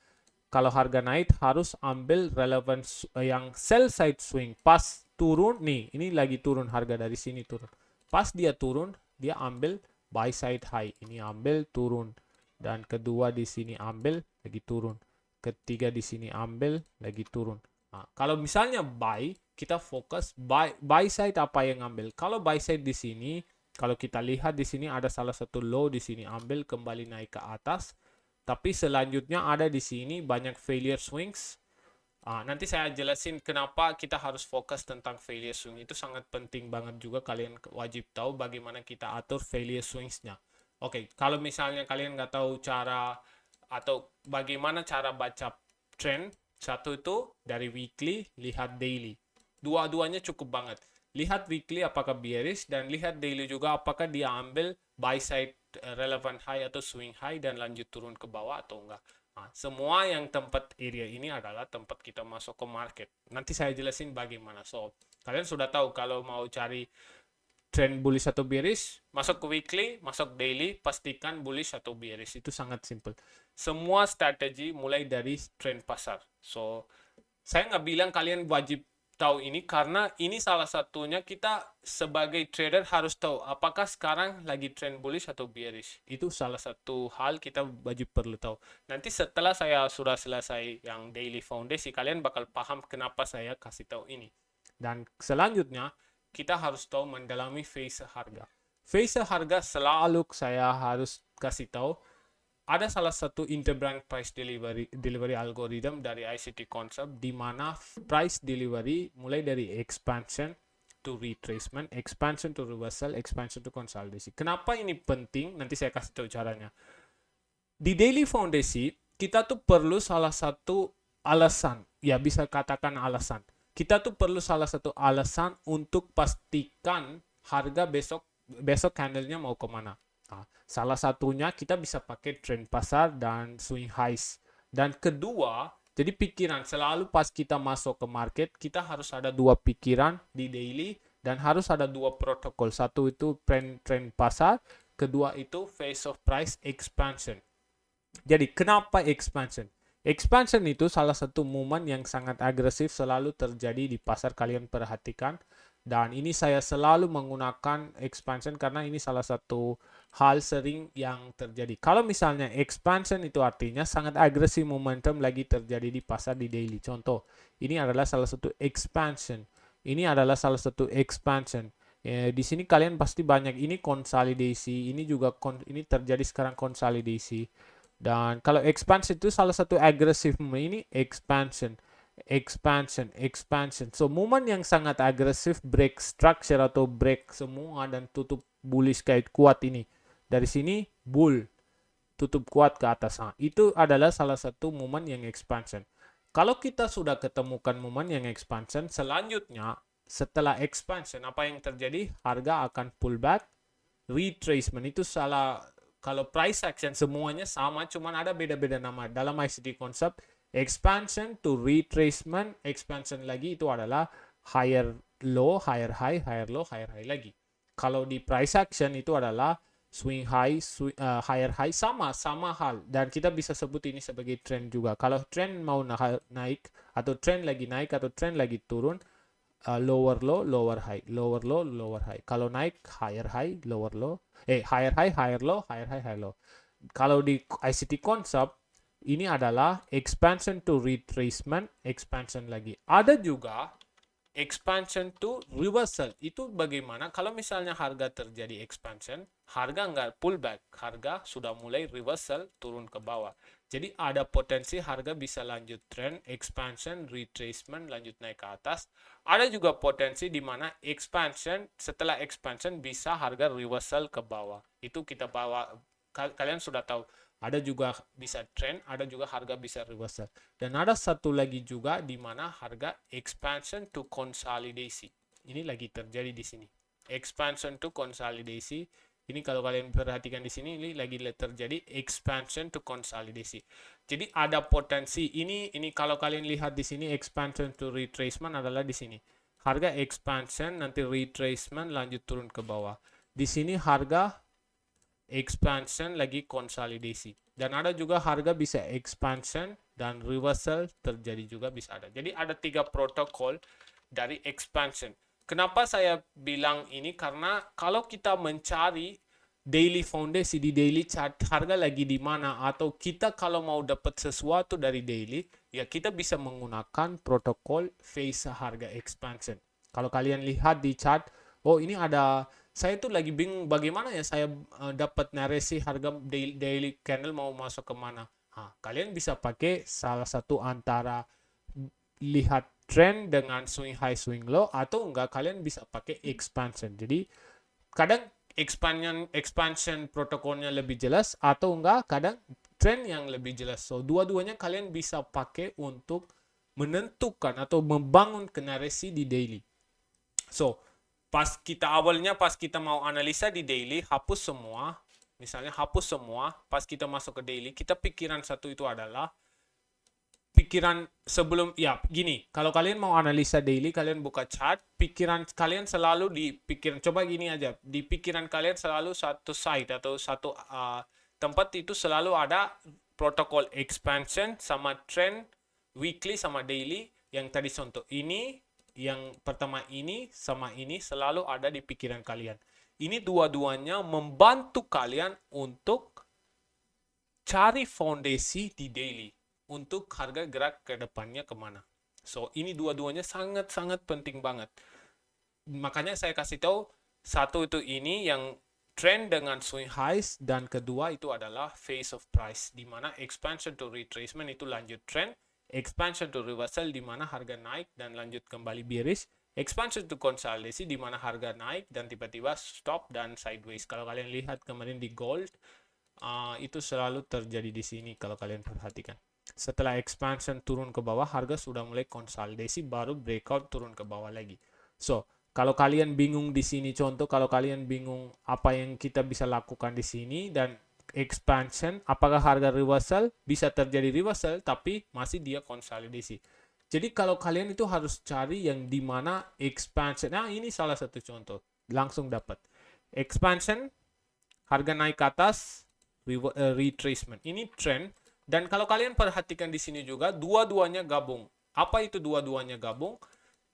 Kalau harga naik harus ambil relevance yang sell side swing. Pas turun nih, ini lagi turun, harga dari sini turun. Pas dia turun, dia ambil buy side high. Ini ambil turun. Dan kedua di sini ambil lagi turun. Ketiga di sini ambil lagi turun. Nah, kalau misalnya buy, kita fokus buy side apa yang ambil. Kalau buy side di sini, kalau kita lihat di sini ada salah satu low di sini, ambil kembali naik ke atas. Tapi selanjutnya ada di sini banyak failure swings. Nanti saya jelasin kenapa kita harus fokus tentang failure swing. Itu sangat penting banget juga, kalian wajib tahu bagaimana kita atur failure swingsnya. Oke, kalau misalnya kalian nggak tahu cara atau bagaimana cara baca trend, satu itu dari weekly, lihat daily. Dua-duanya cukup banget. Lihat weekly apakah bearish dan lihat daily juga apakah dia ambil buy side relevant high atau swing high dan lanjut turun ke bawah atau enggak. Nah, semua yang tempat area ini adalah tempat kita masuk ke market. Nanti saya jelasin bagaimana. So, kalian sudah tahu kalau mau cari trend bullish atau bearish, masuk ke weekly, masuk daily, pastikan bullish atau bearish. Itu sangat simple. Semua strategi mulai dari trend pasar. So, saya nggak bilang kalian wajib tahu ini karena ini salah satunya kita sebagai trader harus tahu apakah sekarang lagi trend bullish atau bearish. Itu salah satu hal kita wajib perlu tahu. Nanti setelah saya sudah selesai yang daily foundation, kalian bakal paham kenapa saya kasih tahu ini. Dan selanjutnya kita harus tahu mendalami phase harga. Phase harga selalu saya harus kasih tahu. Ada salah satu interbank price delivery algorithm dari ICT Concept di mana price delivery mulai dari expansion to retracement, expansion to reversal, expansion to consolidation. Kenapa ini penting? Nanti saya kasih tahu caranya. Di daily foundation kita tuh perlu salah satu alasan, ya bisa katakan alasan. Kita tuh perlu salah satu alasan untuk pastikan harga besok candlenya mau kemana. Salah satunya kita bisa pakai trend pasar dan swing highs. Dan kedua, jadi pikiran selalu pas kita masuk ke market, kita harus ada dua pikiran di daily dan harus ada dua protokol. Satu itu trend pasar, kedua itu phase of price expansion. Jadi kenapa expansion? Expansion itu salah satu momen yang sangat agresif selalu terjadi di pasar, kalian perhatikan. Dan ini saya selalu menggunakan expansion karena ini salah satu hal sering yang terjadi. Kalau misalnya expansion itu artinya sangat agresif momentum lagi terjadi di pasar di daily. Contoh, ini adalah salah satu expansion. ini adalah salah satu expansion. Di sini kalian pasti banyak ini konsolidasi, ini juga ini terjadi sekarang konsolidasi. Dan kalau expansion itu salah satu agresif ini expansion, expansion, expansion. So movement yang sangat agresif, break structure atau break semua dan tutup bullish kayak kuat ini. Dari sini bull, tutup kuat ke atas. Nah, itu adalah salah satu movement yang expansion. Kalau kita sudah ketemukan movement yang expansion, selanjutnya setelah expansion apa yang terjadi? Harga akan pullback, retracement. Itu salah. Kalau price action semuanya sama, cuman ada beda-beda nama. Dalam ICT concept, expansion to retracement, expansion lagi itu adalah higher low, higher high, higher low, higher high lagi. Kalau di price action itu adalah swing high, higher high, sama hal. Dan kita bisa sebut ini sebagai trend juga. Kalau trend mau naik, atau trend lagi naik, atau trend lagi turun, lower low, lower high, lower low, lower high. Kalau naik, higher high, lower low, higher high, higher low, higher high, higher low. Kalau di ICT concept, ini adalah expansion to retracement, expansion lagi. Ada juga expansion to reversal. Itu bagaimana kalau misalnya harga terjadi expansion, harga nggak pullback, harga sudah mulai reversal turun ke bawah. Jadi ada potensi harga bisa lanjut trend, expansion, retracement, lanjut naik ke atas. Ada juga potensi di mana expansion, setelah expansion bisa harga reversal ke bawah. Itu kita bawa, kalian sudah tahu. Ada juga bisa trend, ada juga harga bisa reversal. Dan ada satu lagi juga di mana harga expansion to consolidation. Ini lagi terjadi di sini. Expansion to consolidation. Ini kalau kalian perhatikan di sini, ini lagi terjadi expansion to consolidation. Jadi ada potensi ini kalau kalian lihat di sini expansion to retracement adalah di sini. Harga expansion nanti retracement lanjut turun ke bawah. Di sini harga expansion lagi konsolidasi. Dan ada juga harga bisa expansion dan reversal terjadi juga bisa ada. Jadi ada 3 protokol dari expansion. Kenapa saya bilang ini? Karena kalau kita mencari daily foundation di daily chart, harga lagi di mana, atau kita kalau mau dapat sesuatu dari daily, ya kita bisa menggunakan protokol phase harga expansion. Kalau kalian lihat di chart, oh ini ada, saya tuh lagi bingung bagaimana ya saya dapat narasi harga daily candle mau masuk ke mana. Kalian bisa pakai salah satu antara lihat trend dengan swing high swing low, atau enggak kalian bisa pakai expansion. Jadi kadang expansion protokolnya lebih jelas, atau enggak kadang trend yang lebih jelas. So dua-duanya kalian bisa pakai untuk menentukan atau membangun narasi di daily. So pas kita mau analisa di daily, hapus semua. Misalnya hapus semua, pas kita masuk ke daily, kita pikiran satu itu adalah pikiran sebelum, ya gini, kalau kalian mau analisa daily, kalian buka chart, pikiran kalian selalu di pikiran, coba gini aja, di pikiran kalian selalu satu side atau satu tempat itu selalu ada protokol expansion sama trend weekly sama daily. Yang tadi contoh ini, yang pertama ini sama ini selalu ada di pikiran kalian. Ini dua-duanya membantu kalian untuk cari fondasi di daily untuk harga gerak ke depannya kemana. So ini dua-duanya sangat-sangat penting banget. Makanya saya kasih tahu, satu itu ini yang trend dengan swing highs, dan kedua itu adalah phase of price, di mana expansion to retracement itu lanjut trend, expansion to reversal di mana harga naik dan lanjut kembali bearish, expansion to consolidation di mana harga naik dan tiba-tiba stop dan sideways. Kalau kalian lihat kemarin di gold, itu selalu terjadi di sini kalau kalian perhatikan. Setelah expansion turun ke bawah, harga sudah mulai konsolidasi, baru breakout turun ke bawah lagi. So kalau kalian bingung di sini, contoh kalau kalian bingung apa yang kita bisa lakukan di sini dan expansion, apakah harga reversal, bisa terjadi reversal tapi masih dia konsolidasi. Jadi kalau kalian itu harus cari yang dimana expansion. Nah ini salah satu contoh, langsung dapat expansion, harga naik ke atas, retracement. Ini trend. Dan kalau kalian perhatikan di sini juga, dua-duanya gabung. Apa itu dua-duanya gabung?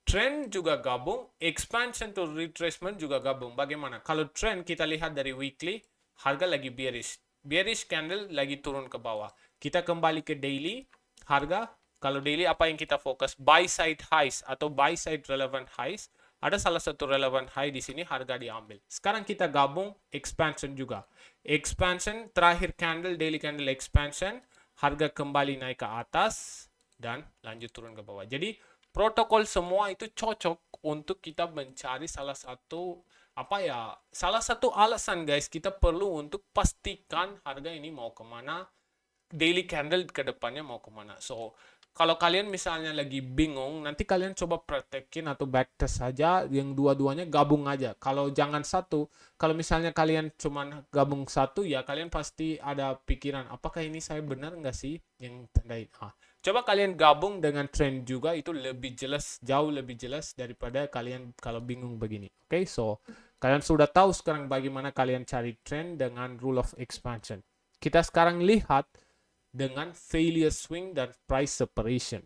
Trend juga gabung, expansion to retracement juga gabung. Bagaimana? Kalau trend kita lihat dari weekly, harga lagi bearish. Bearish candle lagi turun ke bawah. Kita kembali ke daily, harga kalau daily apa yang kita fokus? Buy side highs atau buy side relevant highs. Ada salah satu relevant high di sini, harga diambil. Sekarang kita gabung expansion juga. Expansion, terakhir candle, daily candle expansion, harga kembali naik ke atas dan lanjut turun ke bawah. Jadi protokol semua itu cocok untuk kita mencari salah satu salah satu alasan guys, kita perlu untuk pastikan harga ini mau kemana, daily candle ke depannya mau kemana. So kalau kalian misalnya lagi bingung, nanti kalian coba praktekin atau backtest saja yang dua-duanya, gabung aja. Kalau jangan satu, kalau misalnya kalian cuma gabung satu, ya kalian pasti ada pikiran, apakah ini saya benar nggak sih yang tandain. Coba kalian gabung dengan trend juga, itu lebih jelas, jauh lebih jelas daripada kalian kalau bingung begini. Oke, so kalian sudah tahu sekarang bagaimana kalian cari trend dengan rule of expansion. Kita sekarang lihat dengan failure swing dan price separation.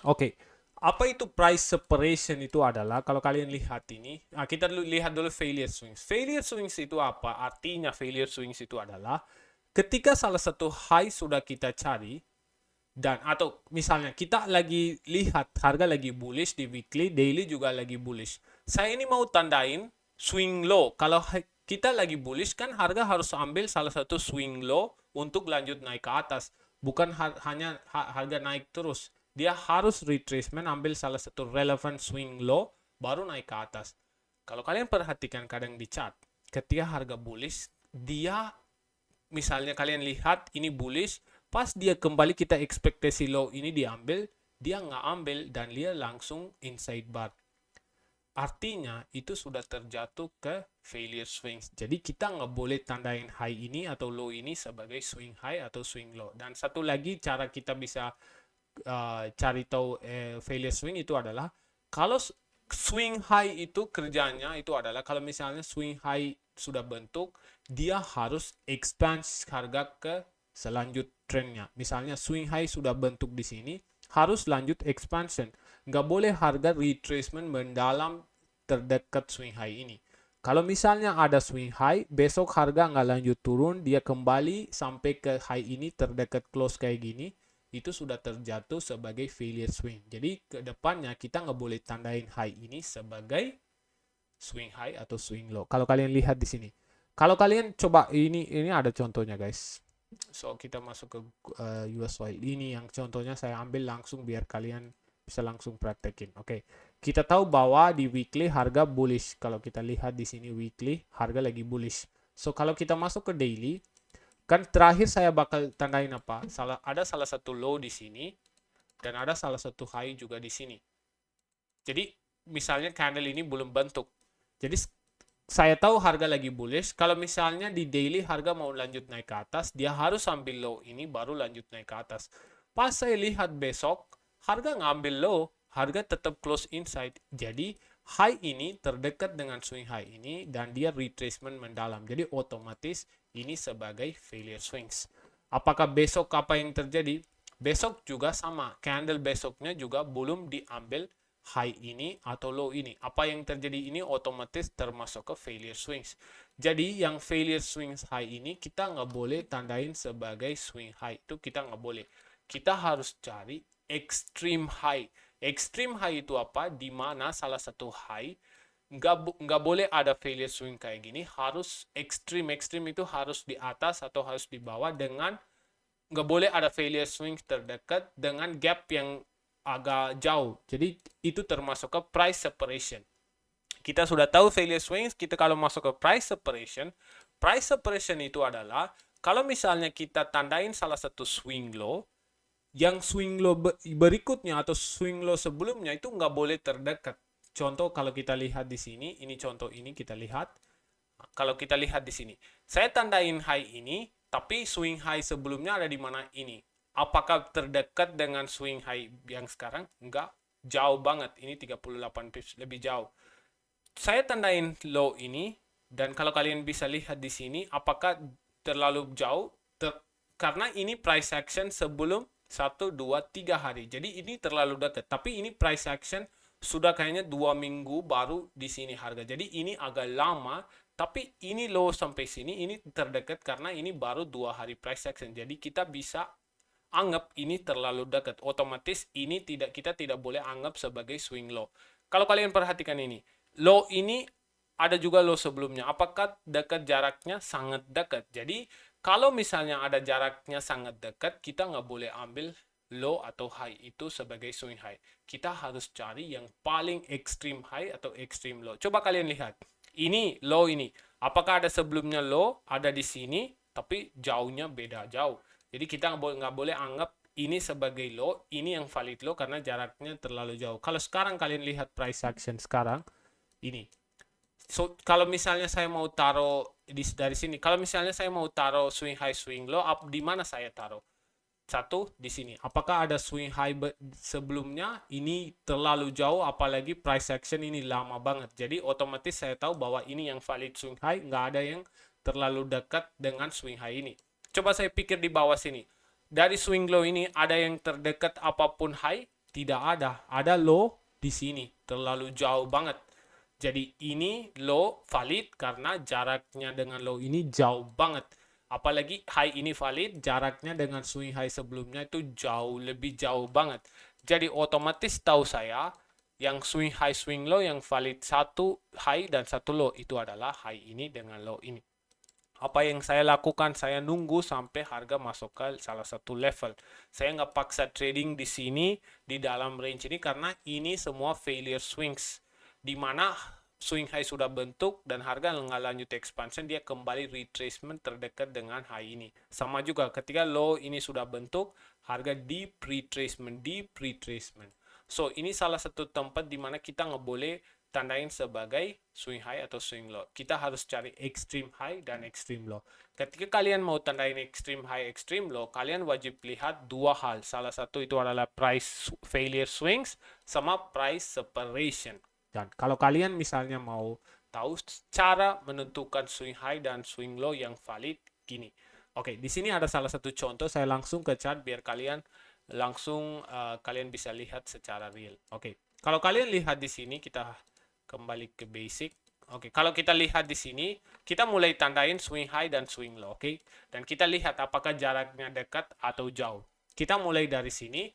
Oke, apa itu price separation? Itu adalah kalau kalian lihat ini, kita lihat dulu failure swings. Failure swings itu apa? Artinya failure swings itu adalah ketika salah satu high sudah kita cari, dan atau misalnya kita lagi lihat harga lagi bullish di weekly, daily juga lagi bullish. Saya ini mau tandain swing low. Kalau kita lagi bullish kan harga harus ambil salah satu swing low untuk lanjut naik ke atas. Bukan hanya harga naik terus. Dia harus retracement, ambil salah satu relevant swing low baru naik ke atas. Kalau kalian perhatikan kadang di chart, ketika harga bullish, dia misalnya kalian lihat ini bullish, pas dia kembali kita ekspektasi low ini diambil, dia nggak ambil dan dia langsung inside bar. Artinya itu sudah terjatuh ke failure swings. Jadi kita nggak boleh tandain high ini atau low ini sebagai swing high atau swing low. Dan satu lagi cara kita bisa cari tahu failure swing itu adalah kalau swing high itu kerjanya itu adalah kalau misalnya swing high sudah bentuk, dia harus expand harga ke selanjut trendnya. Misalnya swing high sudah bentuk di sini, harus lanjut expansion. Nggak boleh harga retracement mendalam terdekat swing high ini. Kalau misalnya ada swing high, besok harga nggak lanjut turun, dia kembali sampai ke high ini terdekat close kayak gini, itu sudah terjatuh sebagai failure swing. Jadi ke depannya kita nggak boleh tandain high ini sebagai swing high atau swing low. Kalau kalian lihat di sini, kalau kalian coba ini ada contohnya guys. So kita masuk ke USY ini yang contohnya saya ambil langsung biar kalian bisa langsung praktekin. Oke, kita tahu bahwa di weekly harga bullish. Kalau kita lihat di sini weekly harga lagi bullish. So kalau kita masuk ke daily, kan terakhir saya bakal tandain apa? Ada salah satu low di sini dan ada salah satu high juga di sini. Jadi misalnya candle ini belum bentuk. Jadi saya tahu harga lagi bullish. Kalau misalnya di daily harga mau lanjut naik ke atas, dia harus ambil low ini baru lanjut naik ke atas. Pas saya lihat besok, harga ngambil low, harga tetap close inside. Jadi high ini terdekat dengan swing high ini dan dia retracement mendalam. Jadi otomatis ini sebagai failure swings. Apakah besok apa yang terjadi? Besok juga sama. Candle besoknya juga belum diambil high ini atau low ini. Apa yang terjadi ini otomatis termasuk ke failure swings. Jadi yang failure swings high ini kita nggak boleh tandain sebagai swing high. Itu kita nggak boleh. Kita harus cari extreme high. Extreme high itu apa? Di mana salah satu high nggak boleh ada failure swing kayak gini. Harus extreme itu harus di atas atau harus di bawah dengan nggak boleh ada failure swing terdekat dengan gap yang agak jauh. Jadi itu termasuk ke price separation. Kita sudah tahu failure swings, kita kalau masuk ke price separation itu adalah kalau misalnya kita tandain salah satu swing low, yang swing low berikutnya atau swing low sebelumnya itu nggak boleh terdekat. Contoh kalau kita lihat di sini, ini contoh ini kita lihat. Kalau kita lihat di sini, saya tandain high ini, tapi swing high sebelumnya ada di mana ini. Apakah terdekat dengan swing high yang sekarang? Enggak, jauh banget. Ini 38 pips, lebih jauh. Saya tandain low ini, dan kalau kalian bisa lihat di sini, apakah terlalu jauh? Karena ini price action sebelum 1, 2, 3 hari. Jadi ini terlalu dekat. Tapi ini price action sudah kayaknya 2 minggu baru di sini harga. Jadi ini agak lama. Tapi ini low sampai sini, ini terdekat karena ini baru 2 hari price action. Jadi kita bisa anggap ini terlalu dekat. Otomatis ini kita tidak boleh anggap sebagai swing low. Kalau kalian perhatikan ini, low ini ada juga low sebelumnya. Apakah dekat jaraknya? Sangat dekat. Jadi kalau misalnya ada jaraknya sangat dekat, kita nggak boleh ambil low atau high itu sebagai swing high. Kita harus cari yang paling extreme high atau extreme low. Coba kalian lihat. Ini low ini. Apakah ada sebelumnya low? Ada di sini, tapi jauhnya beda jauh. Jadi kita nggak boleh anggap ini sebagai low, ini yang valid low karena jaraknya terlalu jauh. Kalau sekarang kalian lihat price action sekarang, ini. So, kalau misalnya saya mau taruh dari sini, kalau misalnya saya mau taruh swing high, swing low, di mana saya taruh? Satu di sini. Apakah ada swing high sebelumnya? Ini terlalu jauh, apalagi price action ini lama banget. Jadi otomatis saya tahu bahwa ini yang valid swing high, nggak ada yang terlalu dekat dengan swing high ini. Coba saya pikir di bawah sini. Dari swing low ini ada yang terdekat apapun high? Tidak ada. Ada low di sini. Terlalu jauh banget. Jadi ini low valid karena jaraknya dengan low ini jauh banget. Apalagi high ini valid, jaraknya dengan swing high sebelumnya itu jauh, lebih jauh banget. Jadi otomatis tahu saya, yang swing high, swing low, yang valid satu high dan satu low, itu adalah high ini dengan low ini. Apa yang saya lakukan, saya nunggu sampai harga masuk ke salah satu level. Saya nggak paksa trading di sini, di dalam range ini, karena ini semua failure swings. Di mana swing high sudah bentuk dan harga nggak lanjut expansion, dia kembali retracement terdekat dengan high ini. Sama juga ketika low ini sudah bentuk, harga deep retracement. So ini salah satu tempat di mana kita nggak boleh tandain sebagai swing high atau swing low. Kita harus cari extreme high dan extreme low. Ketika kalian mau tandain extreme high, extreme low, kalian wajib lihat dua hal. Salah satu itu adalah price failure swings sama price separation. Dan kalau kalian misalnya mau tahu cara menentukan swing high dan swing low yang valid, gini. Oke, di sini ada salah satu contoh. Saya langsung ke chart biar kalian langsung kalian bisa lihat secara real. Oke, kalau kalian lihat di sini, kita kembali ke basic. Oke, kalau kita lihat di sini, kita mulai tandain swing high dan swing low. Oke, dan kita lihat apakah jaraknya dekat atau jauh. Kita mulai dari sini.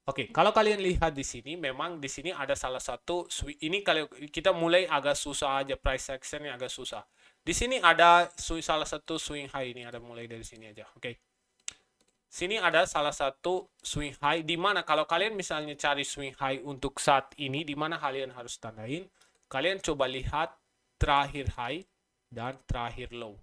Oke, kalau kalian lihat di sini, memang di sini ada salah satu swing. Ini kalau kita mulai agak susah aja, price actionnya agak susah. Di sini ada salah satu swing high ini, ada mulai dari sini aja. Oke. Sini ada salah satu swing high, di mana kalau kalian misalnya cari swing high untuk saat ini, di mana kalian harus tandain, kalian coba lihat terakhir high dan terakhir low.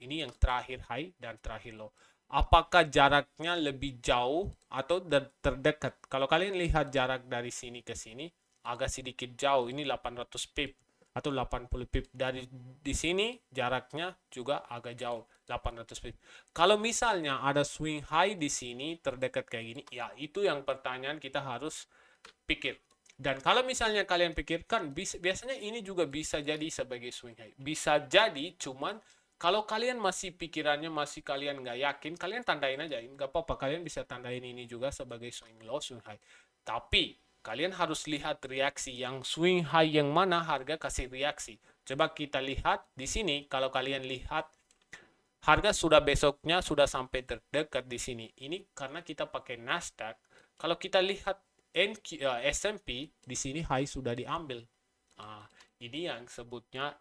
Ini yang terakhir high dan terakhir low. Apakah jaraknya lebih jauh atau terdekat? Kalau kalian lihat jarak dari sini ke sini, agak sedikit jauh. Ini 800 pip atau 80 pip. Dari di sini jaraknya juga agak jauh, 800 pip. Kalau misalnya ada swing high di sini terdekat kayak gini, ya itu yang pertanyaan kita harus pikir. Dan kalau misalnya kalian pikirkan, biasanya ini juga bisa jadi sebagai swing high. Bisa jadi, cuman kalau kalian masih pikirannya masih kalian nggak yakin, kalian tandain aja. Nggak apa-apa, kalian bisa tandain ini juga sebagai swing low, swing high. Tapi kalian harus lihat reaksi yang swing high yang mana harga kasih reaksi. Coba kita lihat di sini, kalau kalian lihat harga sudah besoknya sudah sampai terdekat di sini. Ini karena kita pakai Nasdaq. Kalau kita lihat S&P di sini high sudah diambil. Ini yang sebutnya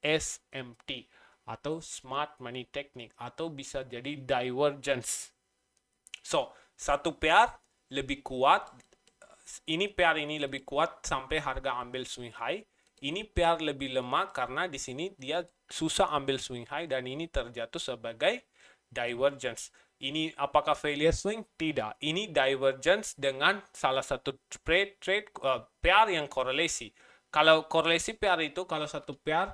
SMT atau Smart Money Technique atau bisa jadi divergence. So, satu pair lebih kuat, ini pair ini lebih kuat sampai harga ambil swing high. Ini pair lebih lemah karena di sini dia susah ambil swing high dan ini terjatuh sebagai divergence. Ini apakah failure swing? Tidak. Ini divergence dengan salah satu pair yang korelasi. Kalau korelasi pair itu, kalau satu pair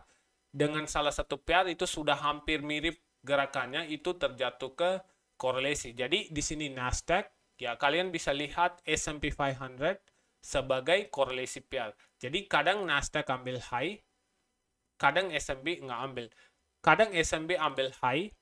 dengan salah satu pair itu sudah hampir mirip gerakannya, itu terjatuh ke korelasi. Jadi di sini Nasdaq, ya kalian bisa lihat S&P 500 sebagai korelasi pair. Jadi kadang Nasdaq ambil high, kadang S&P nggak ambil. Kadang S&P ambil high,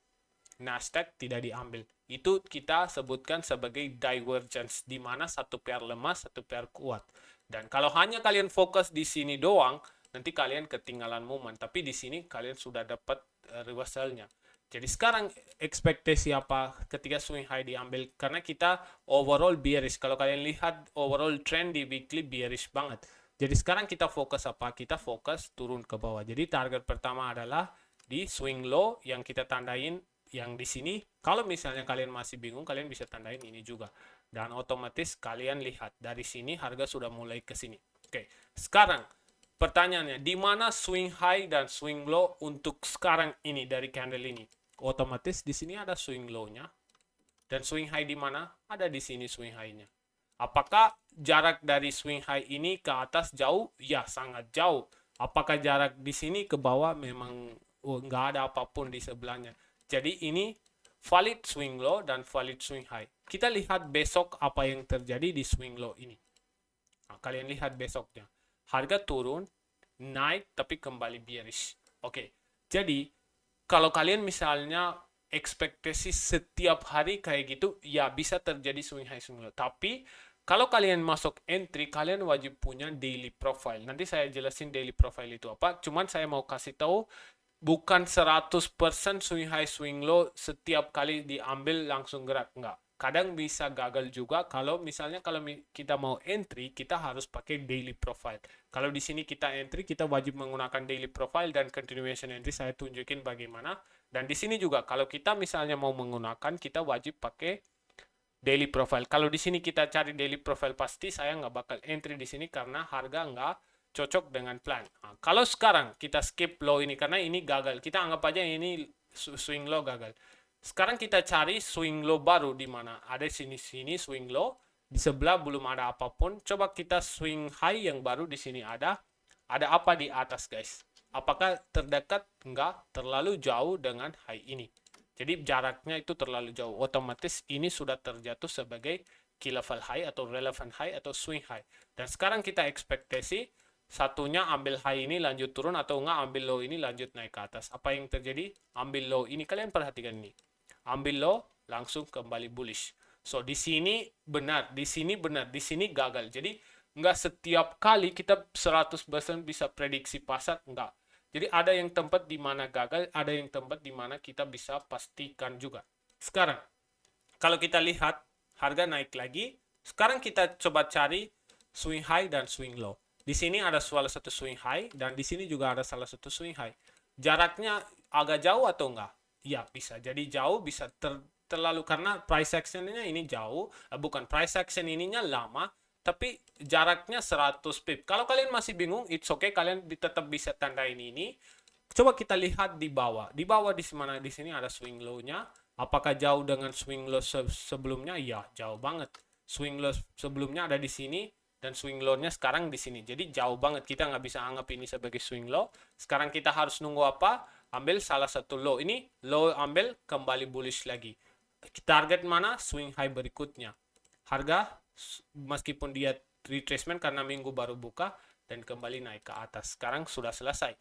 Nasdaq tidak diambil. Itu kita sebutkan sebagai divergence, di mana satu pair lemah, satu pair kuat. Dan kalau hanya kalian fokus di sini doang, nanti kalian ketinggalan momen. Tapi di sini kalian sudah dapat reversalnya. Jadi sekarang ekspektasi apa ketika swing high diambil? Karena kita overall bearish. Kalau kalian lihat overall trend di weekly bearish banget. Jadi sekarang kita fokus apa? Kita fokus turun ke bawah. Jadi target pertama adalah di swing low yang kita tandain yang di sini. Kalau misalnya kalian masih bingung, kalian bisa tandain ini juga. Dan otomatis kalian lihat dari sini harga sudah mulai ke sini. Oke, sekarang pertanyaannya, di mana swing high dan swing low untuk sekarang ini dari candle ini? Otomatis di sini ada swing low-nya dan swing high di mana? Ada di sini swing high-nya. Apakah jarak dari swing high ini ke atas jauh? Ya, sangat jauh. Apakah jarak di sini ke bawah? Memang nggak ada apapun di sebelahnya. Jadi ini valid swing low dan valid swing high. Kita lihat besok apa yang terjadi di swing low ini. Nah, kalian lihat besoknya. Harga turun, naik, tapi kembali bearish. Oke, jadi kalau kalian misalnya ekspektasi setiap hari kayak gitu, ya bisa terjadi swing high swing low. Tapi kalau kalian masuk entry, kalian wajib punya daily profile. Nanti saya jelasin daily profile itu apa. Cuman saya mau kasih tahu bukan 100% swing high swing low setiap kali diambil langsung gerak, enggak. Kadang bisa gagal juga kalau misalnya kalau kita mau entry, kita harus pakai daily profile. Kalau di sini kita entry, kita wajib menggunakan daily profile dan continuation entry saya tunjukin bagaimana. Dan di sini juga kalau kita misalnya mau menggunakan, kita wajib pakai daily profile. Kalau di sini kita cari daily profile, pasti saya nggak bakal entry di sini karena harga nggak cocok dengan plan. Nah, kalau sekarang kita skip low ini karena ini gagal, kita anggap aja ini swing low gagal. Sekarang kita cari swing low baru di mana? Ada sini swing low, di sebelah belum ada apapun. Coba kita swing high yang baru di sini ada. Ada apa di atas, guys? Apakah terdekat? Enggak, terlalu jauh dengan high ini. Jadi jaraknya itu terlalu jauh. Otomatis ini sudah terjatuh sebagai key level high atau relevant high atau swing high. Dan sekarang kita ekspektasi satunya ambil high ini lanjut turun atau enggak ambil low ini lanjut naik ke atas. Apa yang terjadi? Ambil low ini, kalian perhatikan ini. Ambil low langsung kembali bullish. So di sini benar, di sini benar, di sini gagal. Jadi nggak setiap kali kita 100% bisa prediksi pasar, enggak. Jadi ada yang tempat di mana gagal, ada yang tempat di mana kita bisa pastikan juga. Sekarang kalau kita lihat harga naik lagi, sekarang kita coba cari swing high dan swing low. Di sini ada salah satu swing high dan di sini juga ada salah satu swing high. Jaraknya agak jauh atau enggak? Ya, bisa jadi jauh, bisa terlalu karena price actionnya ini jauh, bukan price action ininya lama, tapi jaraknya 100 pip. Kalau kalian masih bingung, it's okay, kalian tetap bisa tandain ini. Coba kita lihat di bawah. Di bawah di mana? Di sini ada swing low-nya. Apakah jauh dengan swing low sebelumnya? Ya, jauh banget. Swing low sebelumnya ada di sini dan swing low-nya sekarang di sini. Jadi jauh banget. Kita nggak bisa anggap ini sebagai swing low. Sekarang kita harus nunggu apa? Ambil salah satu low. Ini low ambil, kembali bullish lagi. Target mana? Swing high berikutnya. Harga meskipun dia retracement karena minggu baru buka dan kembali naik ke atas. Sekarang sudah selesai.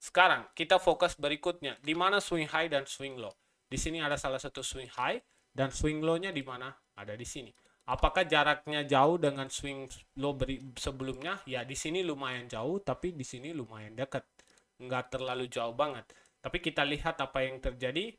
Sekarang kita fokus berikutnya. Di mana swing high dan swing low? Di sini ada salah satu swing high dan swing low-nya di mana? Ada di sini. Apakah jaraknya jauh dengan swing low sebelumnya? Ya, di sini lumayan jauh, tapi di sini lumayan dekat. Nggak terlalu jauh banget. Tapi kita lihat apa yang terjadi.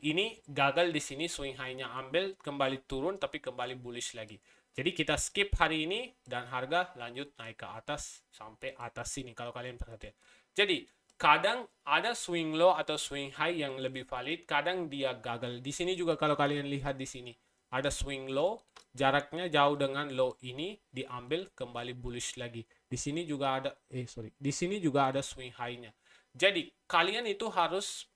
Ini gagal di sini, swing high-nya ambil, kembali turun, tapi kembali bullish lagi. Jadi kita skip hari ini dan harga lanjut naik ke atas sampai atas sini kalau kalian perhatikan. Jadi kadang ada swing low atau swing high yang lebih valid, kadang dia gagal. Di sini juga kalau kalian lihat di sini ada swing low, jaraknya jauh dengan low ini, diambil kembali bullish lagi. Di sini juga ada di sini juga ada swing high-nya. Jadi kalian itu harus,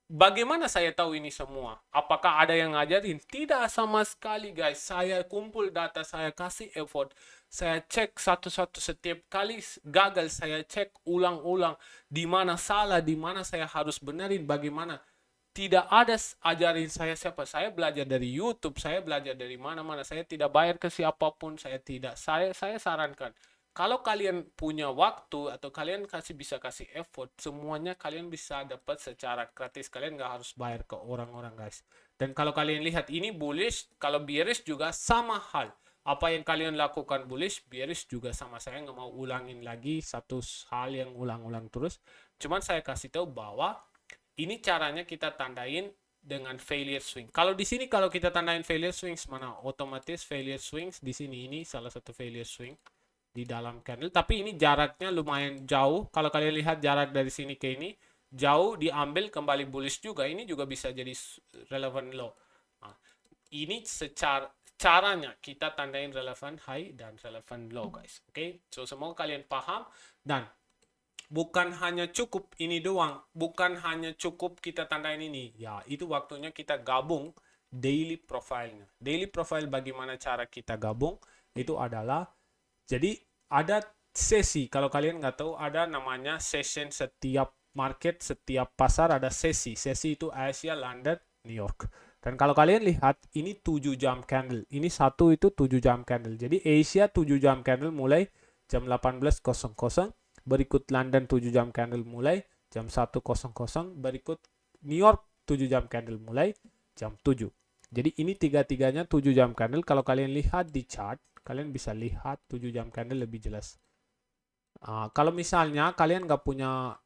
bagaimana saya tahu ini semua? Apakah ada yang ngajarin? Tidak sama sekali, guys. Saya kumpul data, saya kasih effort, saya cek satu-satu. Setiap kali gagal, saya cek ulang-ulang di mana salah, di mana saya harus benerin, bagaimana. Tidak ada ajarin saya siapa. Saya belajar dari YouTube, saya belajar dari mana-mana. Saya tidak bayar ke siapapun, saya tidak. Saya sarankan, kalau kalian punya waktu atau kalian bisa kasih effort, semuanya kalian bisa dapat secara gratis. Kalian nggak harus bayar ke orang-orang, guys. Dan kalau kalian lihat ini bullish, kalau bearish juga sama hal. Apa yang kalian lakukan bullish, bearish juga sama. Saya nggak mau ulangin lagi satu hal yang ulang-ulang terus. Cuman saya kasih tahu bahwa Ini caranya kita tandain dengan failure swing. Kalau di sini kalau kita tandain failure swings mana? Otomatis failure swings di sini ini salah satu failure swing di dalam candle. Tapi ini jaraknya lumayan jauh. Kalau kalian lihat jarak dari sini ke ini jauh, diambil kembali bullish juga. Ini juga bisa jadi relevant low. Nah, ini secara caranya kita tandain relevant high dan relevant low, guys. Oke, so semoga kalian paham. Dan bukan hanya cukup ini doang, bukan hanya cukup kita tandain ini. Ya, itu waktunya kita gabung daily profile-nya. Daily profile bagaimana cara kita gabung? Itu adalah, jadi ada sesi, kalau kalian nggak tahu ada namanya session setiap market, setiap pasar ada sesi. Sesi itu Asia, London, New York. Dan kalau kalian lihat, ini 7 jam candle. Ini satu itu 7 jam candle. Jadi Asia 7 jam candle mulai jam 18.00. Berikut London 7 jam candle mulai jam 1.00. Berikut New York 7 jam candle mulai jam 7. Jadi ini tiga-tiganya 7 jam candle. Kalau kalian lihat di chart, kalian bisa lihat 7 jam candle lebih jelas. Kalau misalnya kalian nggak punya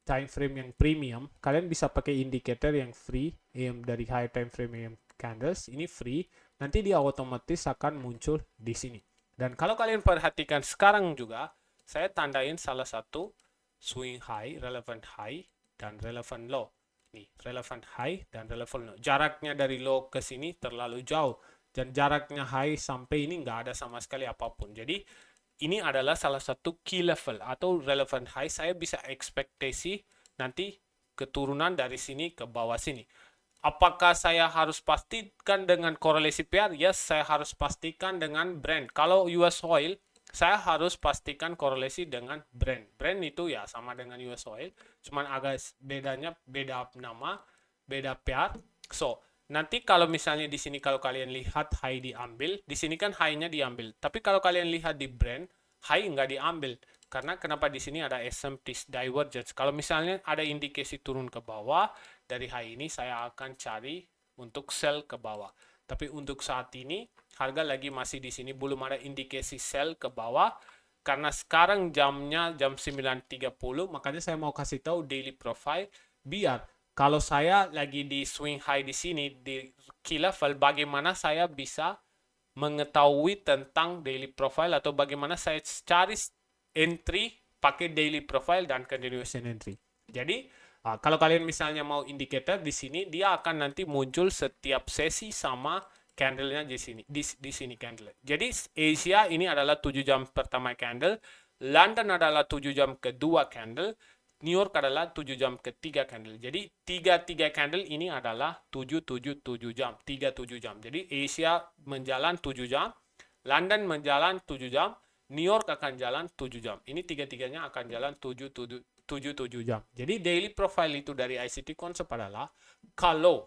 time frame yang premium, kalian bisa pakai indicator yang free dari high time frame AM candles. Ini free, nanti dia otomatis akan muncul di sini. Dan kalau kalian perhatikan sekarang juga, saya tandain salah satu swing high, relevant high, dan relevant low. Nih, relevant high dan relevant low. Jaraknya dari low ke sini terlalu jauh. Dan jaraknya high sampai ini nggak ada sama sekali apapun. Jadi, ini adalah salah satu key level atau relevant high. Saya bisa ekspektasi nanti keturunan dari sini ke bawah sini. Apakah saya harus pastikan dengan korelasi pair? Yes, saya harus pastikan dengan Brent. Kalau US Oil, saya harus pastikan korelasi dengan Brent. Brent itu ya sama dengan US Oil, cuman agak bedanya beda nama, beda pair. So, nanti kalau misalnya di sini kalau kalian lihat high diambil, di sini kan high-nya diambil. Tapi kalau kalian lihat di Brent, high nggak diambil. Karena kenapa di sini ada SMT divergence. Kalau misalnya ada indikasi turun ke bawah, dari high ini saya akan cari untuk sell ke bawah. Tapi untuk saat ini harga lagi masih di sini, belum ada indikasi sell ke bawah. Karena sekarang jamnya jam 9.30, makanya saya mau kasih tahu daily profile biar kalau saya lagi di swing high di sini di key level, bagaimana saya bisa mengetahui tentang daily profile atau bagaimana saya cari entry pakai daily profile dan continuation entry. Jadi kalau kalian misalnya mau indicator di sini, dia akan nanti muncul setiap sesi sama candle-nya di sini, di sini candle. Jadi Asia ini adalah 7 jam pertama candle, London adalah 7 jam kedua candle, New York adalah 7 jam ketiga candle. Jadi 3 candle ini adalah 7 jam, 7 jam. Jadi Asia menjalan 7 jam, London menjalan 7 jam, New York akan jalan 7 jam. Ini tiga-tiganya akan jalan 7 jam. Jadi daily profile itu dari ICT Concept adalah kalau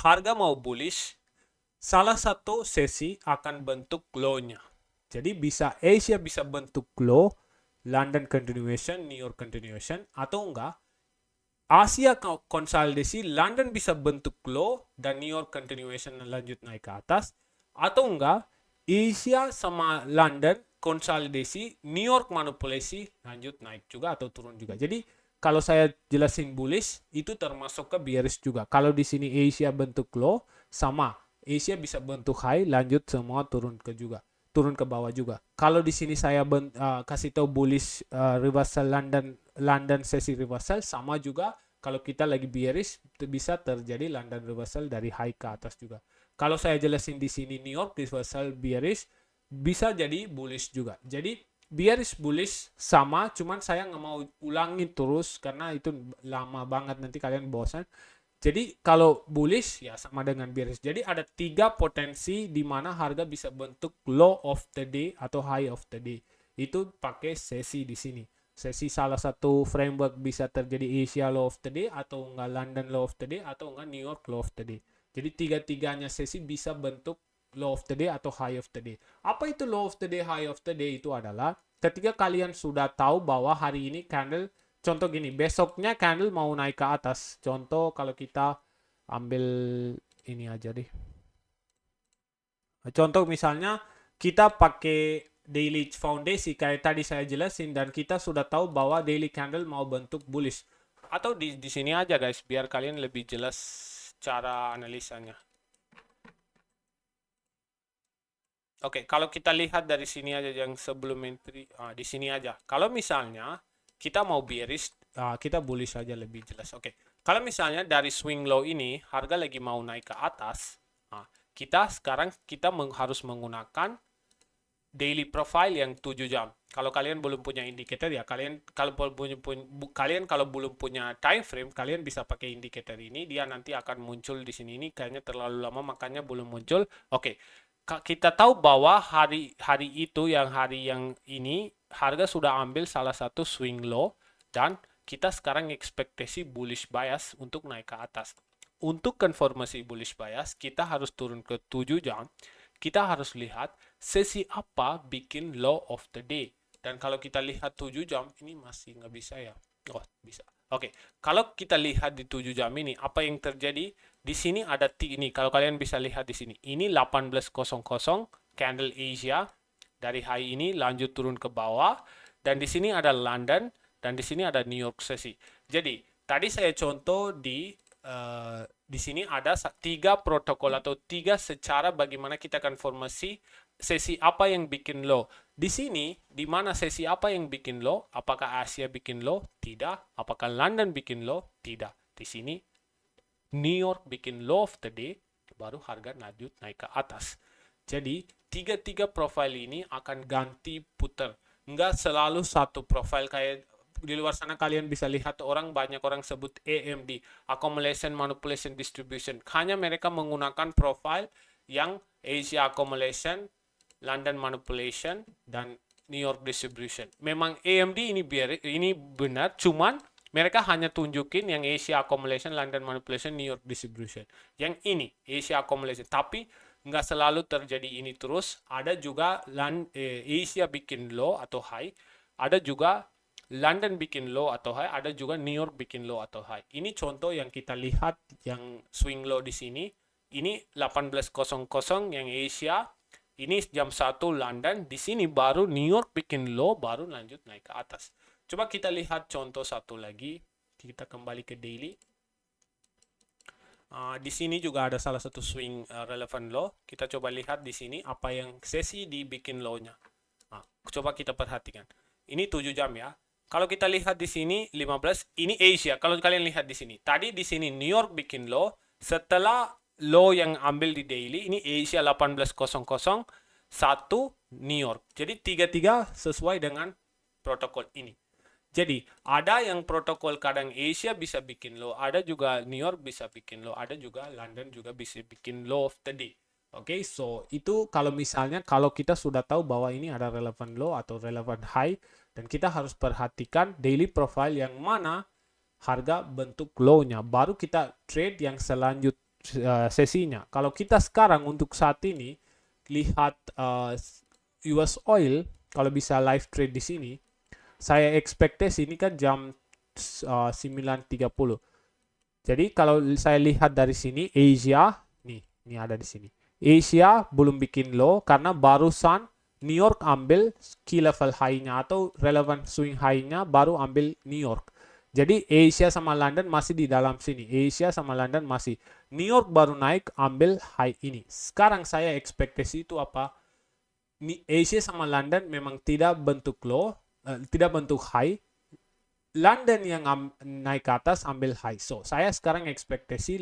harga mau bullish, salah satu sesi akan bentuk low-nya. Jadi bisa Asia bisa bentuk low, London continuation, New York continuation, atau enggak Asia konsolidasi, London bisa bentuk low dan New York continuation lanjut naik ke atas, atau enggak Asia sama London konsolidasi, New York manipulasi lanjut naik juga atau turun juga. Jadi kalau saya jelasin bullish itu termasuk ke bearish juga. Kalau di sini Asia bentuk low, sama Asia bisa bentuk high lanjut semua turun ke bawah juga. Kalau di sini saya kasih tahu bullish reversal London sesi reversal, sama juga kalau kita lagi bearish bisa terjadi London reversal dari high ke atas juga. Kalau saya jelasin di sini New York reversal bearish bisa jadi bullish juga. Jadi bearish bullish sama, cuman saya nggak mau ulangin terus karena itu lama banget nanti kalian bosan. Jadi kalau bullish ya sama dengan bearish. Jadi ada 3 potensi di mana harga bisa bentuk low of the day atau high of the day. Itu pakai sesi di sini. Sesi salah satu framework bisa terjadi Asia low of the day atau enggak London low of the day atau enggak New York low of the day. Jadi tiga-tiganya sesi bisa bentuk low of the day atau high of the day. Apa itu low of the day, high of the day? Itu adalah ketika kalian sudah tahu bahwa hari ini candle, contoh gini, besoknya candle mau naik ke atas. Contoh kalau kita ambil ini aja deh. Contoh misalnya kita pakai daily foundation kayak tadi saya jelasin dan kita sudah tahu bahwa daily candle mau bentuk bullish. Atau di sini aja guys, biar kalian lebih jelas cara analisanya. Oke, kalau kita lihat dari sini aja yang sebelum entry, di sini aja. Kalau misalnya kita mau bearish, kita bullish saja lebih jelas. Oke, kalau misalnya dari swing low ini harga lagi mau naik ke atas, kita sekarang harus menggunakan daily profile yang 7 jam. Kalau kalian belum punya indikator ya, kalian kalau belum punya time frame, kalian bisa pakai indikator ini. Dia nanti akan muncul di sini. Ini kayaknya terlalu lama makanya belum muncul. Oke. Kita tahu bahwa hari itu yang hari yang ini harga sudah ambil salah satu swing low dan kita sekarang ekspektasi bullish bias untuk naik ke atas. Untuk konfirmasi bullish bias, kita harus turun ke 7 jam. Kita harus lihat sesi apa bikin low of the day. Dan kalau kita lihat 7 jam, ini masih nggak bisa ya. Oh, bisa. Oke, kalau kita lihat di 7 jam ini, apa yang terjadi? Di sini ada ini, kalau kalian bisa lihat di sini. Ini 18.00 candle Asia. Dari high ini lanjut turun ke bawah. Dan di sini ada London. Dan di sini ada New York sesi. Jadi, tadi saya contoh di sini ada 3 protokol atau 3 secara bagaimana kita konfirmasi sesi apa yang bikin low. Di sini, di mana sesi apa yang bikin low? Apakah Asia bikin low? Tidak. Apakah London bikin low? Tidak. Di sini, New York bikin low of the day, baru harga lanjut naik ke atas. Jadi, tiga profil ini akan ganti putar. Nggak selalu satu profil kayak di luar sana kalian bisa lihat banyak orang sebut AMD, accumulation manipulation distribution. Hanya mereka menggunakan profil yang Asia accumulation, London manipulation, dan New York distribution. Memang AMD ini benar, cuman mereka hanya tunjukin yang Asia accumulation, London manipulation, New York distribution. Yang ini Asia accumulation, tapi nggak selalu terjadi ini terus. Ada juga Asia bikin low atau high, ada juga London bikin low atau high, ada juga New York bikin low atau high. Ini contoh yang kita lihat yang swing low di sini. Ini 18.00 yang Asia, ini jam 1 London, di sini baru New York bikin low, baru lanjut naik ke atas. Coba kita lihat contoh satu lagi. Kita kembali ke daily. Di sini juga ada salah satu swing relevant low. Kita coba lihat di sini apa yang sesi dibikin low-nya. Coba kita perhatikan. Ini 7 jam ya. Kalau kita lihat di sini 15, ini Asia. Kalau kalian lihat di sini, tadi di sini New York bikin low, setelah low yang ambil di daily, ini Asia 18.00, 1 New York. Jadi tiga-tiga sesuai dengan protokol ini. Jadi ada yang protokol kadang Asia bisa bikin low, ada juga New York bisa bikin low, ada juga London juga bisa bikin low of the day. Oke, so itu kalau misalnya kalau kita sudah tahu bahwa ini ada relevant low atau relevant high, dan kita harus perhatikan daily profile yang mana harga bentuk low-nya, baru kita trade yang sesinya. Kalau kita sekarang untuk saat ini lihat US oil, kalau bisa live trade di sini, saya ekspektasi ini kan jam 9.30. Jadi kalau saya lihat dari sini Asia, ini ada di sini. Asia belum bikin low karena barusan New York ambil key level high-nya atau relevant swing high-nya baru ambil New York. Jadi Asia sama London masih di dalam sini. Asia sama London masih. New York baru naik ambil high ini. Sekarang saya ekspektasi itu apa? Asia sama London memang tidak bentuk low, tidak bentuk high. London yang naik ke atas ambil high. So, saya sekarang ekspektasi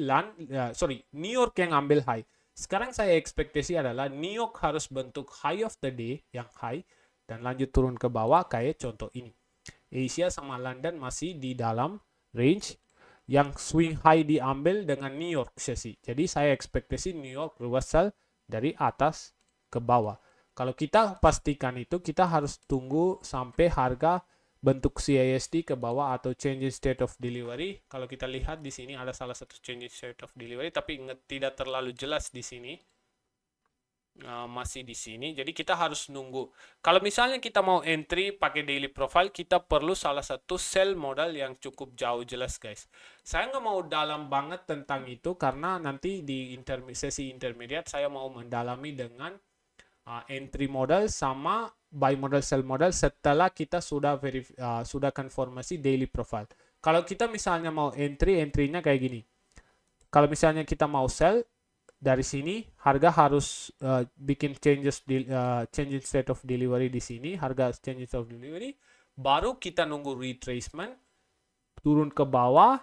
New York yang ambil high. Sekarang saya ekspektasi adalah New York harus bentuk high of the day yang high dan lanjut turun ke bawah kayak contoh ini. Asia sama London masih di dalam range yang swing high diambil dengan New York sesi. Jadi saya ekspektasi New York reversal dari atas ke bawah. Kalau kita pastikan itu, kita harus tunggu sampai harga bentuk CASD ke bawah atau change in state of delivery. Kalau kita lihat di sini ada salah satu change in state of delivery, tapi tidak terlalu jelas di sini. Masih di sini. Jadi kita harus nunggu. Kalau misalnya kita mau entry pakai daily profile, kita perlu salah satu sell modal yang cukup jauh jelas, guys. Saya nggak mau dalam banget tentang itu karena nanti di sesi intermediate saya mau mendalami dengan entry modal sama buy modal, sell modal setelah kita sudah konfirmasi daily profile. Kalau kita misalnya mau entry-nya kayak gini. Kalau misalnya kita mau sell, dari sini harga harus bikin change state of delivery di sini, harga change state of delivery, baru kita nunggu retracement, turun ke bawah,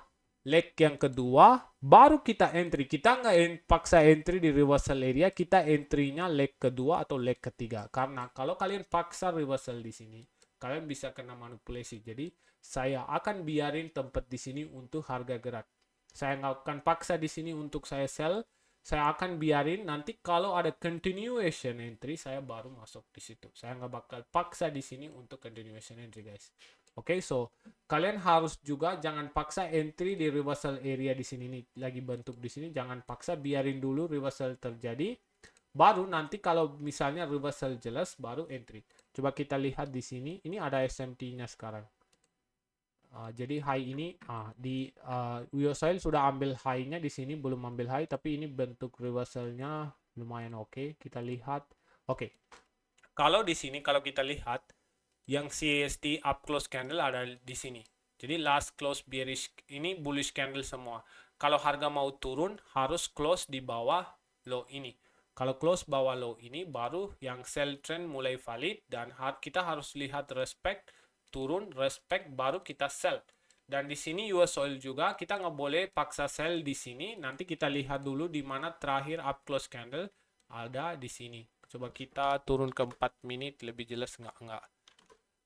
leg yang kedua, baru kita entry. Kita nggak paksa entry di reversal area, kita entry-nya leg kedua atau leg ketiga. Karena kalau kalian paksa reversal di sini, kalian bisa kena manipulasi. Jadi saya akan biarin tempat di sini untuk harga gerak. Saya nggak akan paksa di sini untuk saya sell. Saya akan biarin nanti kalau ada continuation entry, saya baru masuk di situ. Saya nggak bakal paksa di sini untuk continuation entry, guys. Oke, so kalian harus juga jangan paksa entry di reversal area di sini nih, lagi bentuk di sini, jangan paksa, biarin dulu reversal terjadi. Baru nanti kalau misalnya reversal jelas baru entry. Coba kita lihat di sini, ini ada SMT-nya sekarang. Jadi high ini di US Oil sudah ambil high-nya di sini, belum ambil high, tapi ini bentuk reversal-nya lumayan oke. Kita lihat. Oke. Kalau di sini kalau kita lihat yang CST up close candle ada di sini. Jadi last close bearish ini bullish candle semua. Kalau harga mau turun harus close di bawah low ini. Kalau close bawah low ini baru yang sell trend mulai valid dan kita harus lihat respect turun, respect baru kita sell. Dan di sini US Oil juga kita nggak boleh paksa sell di sini. Nanti kita lihat dulu di mana terakhir up close candle ada di sini. Coba kita turun ke 4 menit lebih jelas nggak?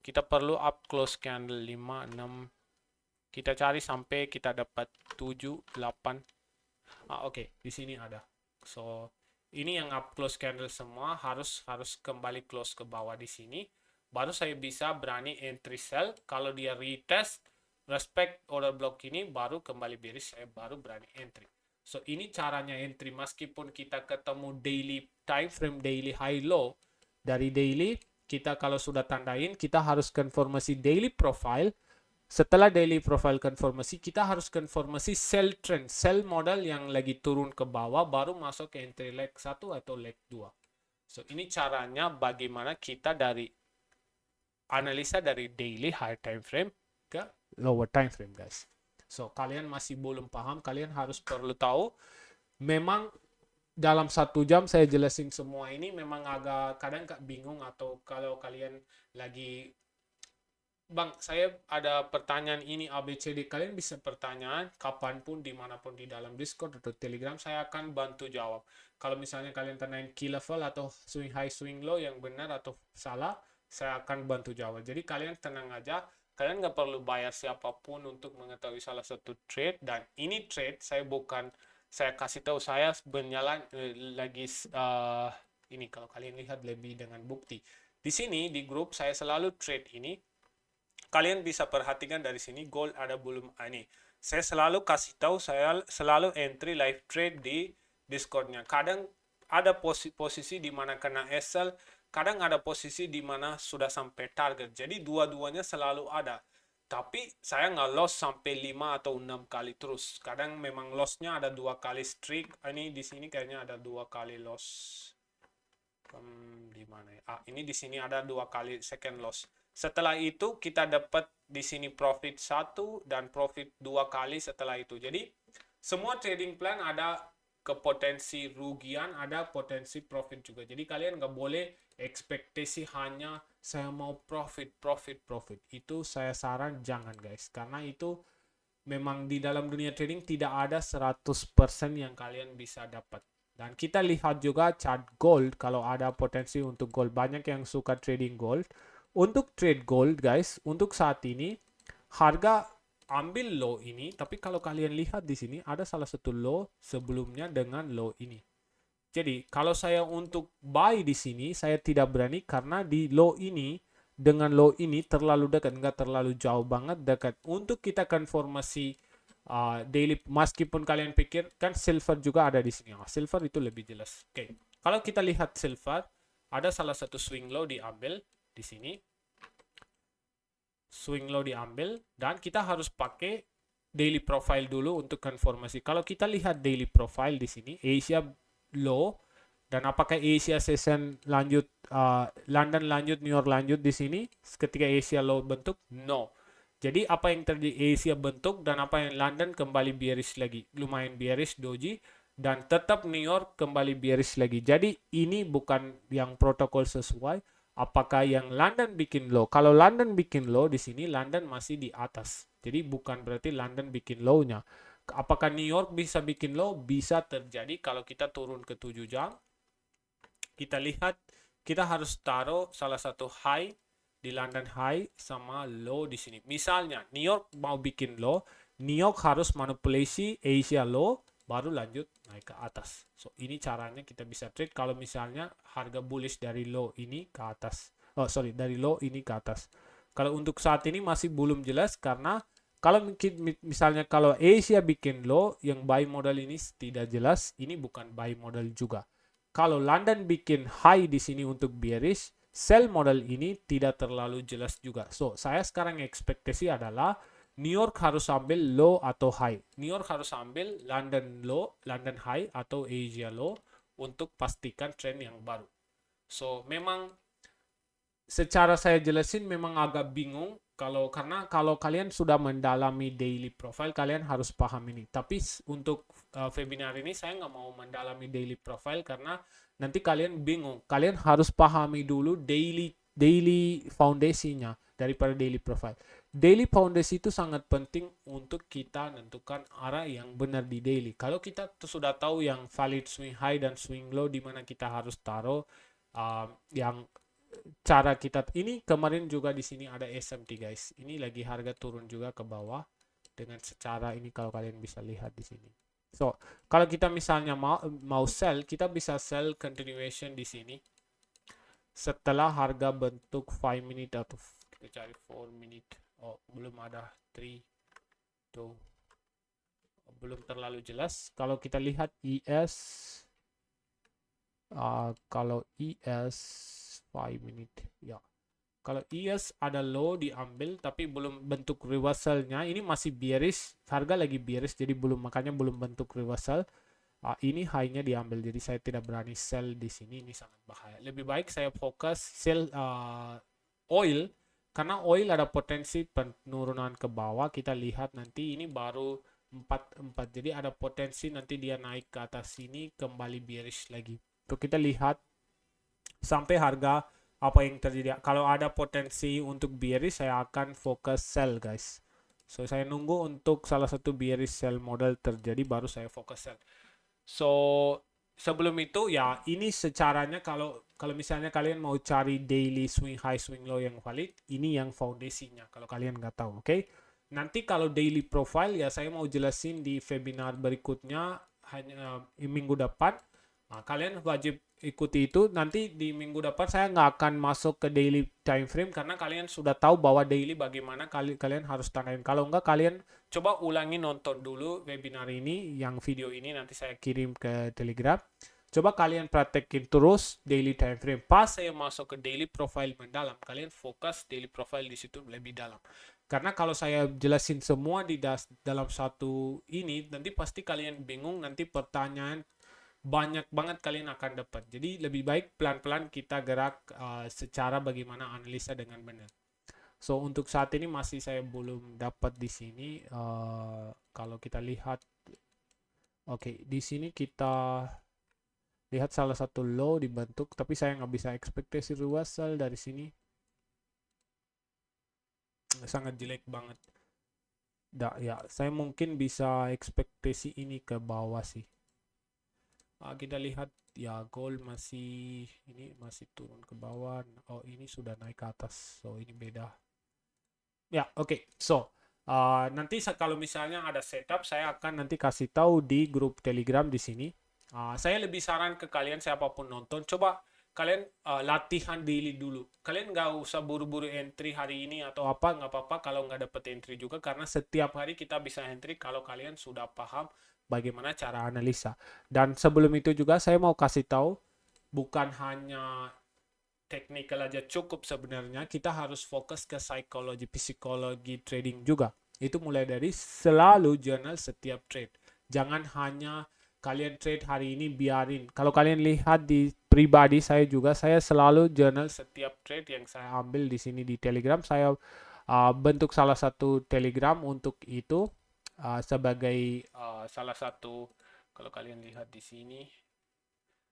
Kita perlu up close candle 5, 6. Kita cari sampai kita dapat 7, 8. Oke, di sini ada. So, ini yang up close candle semua harus kembali close ke bawah di sini. Baru saya bisa berani entry sell. Kalau dia retest, respect order block ini, baru kembali bearish, saya baru berani entry. So, ini caranya entry. Meskipun kita ketemu daily time frame, daily high low, dari daily, kita kalau sudah tandain, kita harus konfirmasi daily profile. Setelah daily profile konfirmasi, kita harus konfirmasi sell trend, sell model yang lagi turun ke bawah, baru masuk ke entry leg 1 atau leg 2. So, ini caranya bagaimana kita dari analisa dari daily high time frame ke lower time frame, guys. So, kalian masih belum paham, kalian harus perlu tahu. Memang dalam 1 jam saya jelasin semua ini memang agak kadang bingung, atau kalau kalian lagi Bang, saya ada pertanyaan ini ABCD, kalian bisa pertanyaan kapanpun, dimanapun di dalam Discord atau Telegram, saya akan bantu jawab. Kalau misalnya kalian tanyain key level atau swing high, swing low yang benar atau salah, saya akan bantu jawab. Jadi kalian tenang aja, kalian nggak perlu bayar siapapun untuk mengetahui salah satu trade. Dan ini trade saya kasih tahu, saya berjalan lagi ini kalau kalian lihat lebih dengan bukti. Di sini di grup saya selalu trade ini. Kalian bisa perhatikan dari sini gold ada belum ini. Saya selalu kasih tahu, saya selalu entry live trade di Discordnya. Kadang ada posisi di mana kena SL, kadang ada posisi di mana sudah sampai target. Jadi dua-duanya selalu ada. Tapi saya nggak loss sampai 5 atau 6 kali terus. Kadang memang lossnya ada 2 kali streak. Ini di sini kayaknya ada 2 kali loss. Di mana ya? Ini di sini ada 2 kali second loss. Setelah itu kita dapat di sini profit 1 dan profit 2 kali setelah itu. Jadi semua trading plan ada kepotensi rugian, ada potensi profit juga. Jadi kalian nggak boleh ekspektasi hanya saya mau profit. Itu saya saran jangan, guys. Karena itu memang di dalam dunia trading tidak ada 100% yang kalian bisa dapat. Dan kita lihat juga chart gold, kalau ada potensi untuk gold. Banyak yang suka trading gold. Untuk trade gold, guys, untuk saat ini harga ambil low ini, tapi kalau kalian lihat di sini ada salah satu low sebelumnya dengan low ini. Jadi kalau saya untuk buy di sini saya tidak berani karena di low ini dengan low ini terlalu dekat, nggak terlalu jauh banget dekat. Untuk kita konfirmasi daily, meskipun kalian pikir kan silver juga ada di sini. Silver itu lebih jelas. Oke, kalau kita lihat silver ada salah satu swing low diambil di sini, swing low diambil, dan kita harus pakai daily profile dulu untuk konfirmasi. Kalau kita lihat daily profile di sini, Asia low, dan apakah Asia session lanjut, London lanjut, New York lanjut di sini ketika Asia low bentuk? No. Jadi apa yang terjadi, Asia bentuk dan apa yang London kembali bearish lagi, lumayan bearish doji, dan tetap New York kembali bearish lagi. Jadi ini bukan yang protokol sesuai. Apakah yang London bikin low? Kalau London bikin low di sini, London masih di atas. Jadi bukan berarti London bikin low-nya. Apakah New York bisa bikin low? Bisa terjadi kalau kita turun ke 7 jam. Kita lihat, kita harus taruh salah satu high di London high sama low di sini. Misalnya New York mau bikin low, New York harus manipulasi Asia low baru lanjut naik ke atas. So ini caranya kita bisa trade kalau misalnya harga bullish dari low ini ke atas. Oh sorry, dari low ini ke atas. Kalau untuk saat ini masih belum jelas karena kalau misalnya kalau Asia bikin low, yang buy model ini tidak jelas, ini bukan buy model juga. Kalau London bikin high di sini untuk bearish, sell model ini tidak terlalu jelas juga. So, saya sekarang ekspektasi adalah New York harus ambil low atau high. New York harus ambil London low, London high atau Asia low untuk pastikan trend yang baru. So, memang secara saya jelasin memang agak bingung karena kalau kalian sudah mendalami daily profile kalian harus paham ini. Tapi untuk webinar ini saya nggak mau mendalami daily profile karena nanti kalian bingung. Kalian harus pahami dulu daily foundation-nya daripada daily profile. Daily foundation itu sangat penting untuk kita menentukan arah yang benar di daily. Kalau kita sudah tahu yang valid swing high dan swing low di mana kita harus taruh yang cara kita ini kemarin juga di sini ada SMT guys. Ini lagi harga turun juga ke bawah dengan secara ini kalau kalian bisa lihat di sini. So, kalau kita misalnya mau sell, kita bisa sell continuation di sini. Setelah harga bentuk 5 minute atau kita cari 4 minute. Oh, belum ada 3 2 belum terlalu jelas. Kalau kita lihat ES kalau ES 5 minute ya. Kalau ES ada low diambil tapi belum bentuk reversal-nya. Ini masih bearish, harga lagi bearish jadi makanya belum bentuk reversal. Ini high-nya diambil jadi saya tidak berani sell di sini, ini sangat bahaya. Lebih baik saya fokus sell oil karena oil ada potensi penurunan ke bawah. Kita lihat nanti ini baru 44 jadi ada potensi nanti dia naik ke atas sini kembali bearish lagi. Untuk kita lihat sampai harga apa yang terjadi. Kalau ada potensi untuk bearish saya akan fokus sell guys. So saya nunggu untuk salah satu bearish sell model terjadi baru saya fokus sell. So sebelum itu ya ini secaranya kalau misalnya kalian mau cari daily swing high swing low yang valid, ini yang foundation-nya kalau kalian nggak tahu, oke? Nanti kalau daily profile ya saya mau jelasin di webinar berikutnya hanya minggu depan. Nah, kalian wajib ikuti itu. Nanti di minggu depan saya nggak akan masuk ke daily time frame karena kalian sudah tahu bahwa daily bagaimana kalian harus tandain. Kalau nggak kalian coba ulangi nonton dulu webinar ini, yang video ini nanti saya kirim ke Telegram. Coba kalian praktekin terus daily time frame. Pas saya masuk ke daily profile mendalam, kalian fokus daily profile di situ lebih dalam. Karena kalau saya jelasin semua di dalam satu ini, nanti pasti kalian bingung, nanti pertanyaan banyak banget kalian akan dapat. Jadi lebih baik pelan-pelan kita gerak secara bagaimana analisa dengan benar. So untuk saat ini masih saya belum dapat di sini. Kalau kita lihat, oke, di sini kita lihat salah satu low dibentuk, tapi saya nggak bisa ekspektasi reversal dari sini. Sangat jelek banget. Ya, saya mungkin bisa ekspektasi ini ke bawah sih. Kita lihat ya gold masih turun ke bawah. Oh ini sudah naik ke atas, so ini beda ya. Oke. So nanti kalau misalnya ada setup saya akan nanti kasih tahu di grup Telegram di sini. Saya lebih saran ke kalian siapapun nonton, coba kalian latihan daily dulu. Kalian nggak usah buru-buru entry hari ini atau apa, nggak apa-apa kalau nggak dapet entry juga karena setiap hari kita bisa entry kalau kalian sudah paham bagaimana cara analisa. Dan sebelum itu juga saya mau kasih tahu bukan hanya technical aja cukup sebenarnya, kita harus fokus ke psikologi trading juga. Itu mulai dari selalu journal setiap trade. Jangan hanya kalian trade hari ini biarin. Kalau kalian lihat di pribadi saya juga, saya selalu journal setiap trade yang saya ambil di sini di Telegram. Saya bentuk salah satu Telegram untuk itu sebagai salah satu, kalau kalian lihat di sini,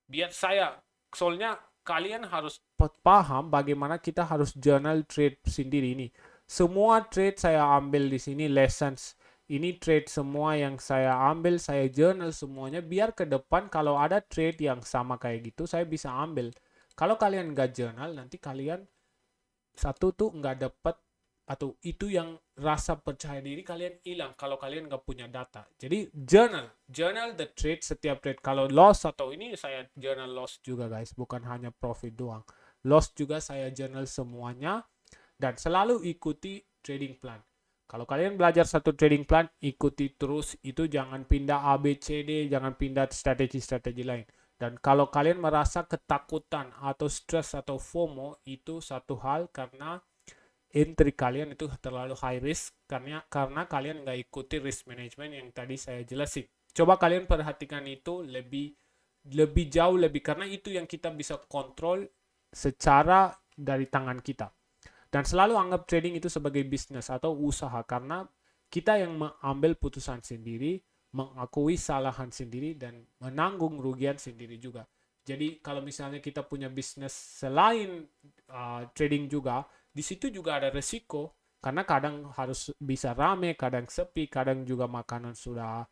biar saya, soalnya kalian harus paham bagaimana kita harus journal trade sendiri ini. Semua trade saya ambil di sini lessons. Ini trade semua yang saya ambil, saya journal semuanya biar ke depan kalau ada trade yang sama kayak gitu saya bisa ambil. Kalau kalian nggak journal nanti kalian satu tuh nggak dapat, atau itu yang rasa percaya diri kalian hilang kalau kalian nggak punya data. Jadi journal the trade, setiap trade. Kalau loss, atau ini saya journal loss juga guys, bukan hanya profit doang, loss juga saya journal semuanya. Dan selalu ikuti trading plan. Kalau kalian belajar satu trading plan, ikuti terus itu, jangan pindah A, B, C, D, jangan pindah strategi-strategi lain. Dan kalau kalian merasa ketakutan atau stres atau FOMO, itu satu hal karena entry kalian itu terlalu high risk, karena kalian nggak ikuti risk management yang tadi saya jelasin. Coba kalian perhatikan itu lebih jauh, karena itu yang kita bisa kontrol secara dari tangan kita. Dan selalu anggap trading itu sebagai bisnis atau usaha, karena kita yang mengambil putusan sendiri, mengakui kesalahan sendiri, dan menanggung rugian sendiri juga. Jadi kalau misalnya kita punya bisnis selain trading juga, di situ juga ada resiko, karena kadang harus bisa rame, kadang sepi, kadang juga makanan sudah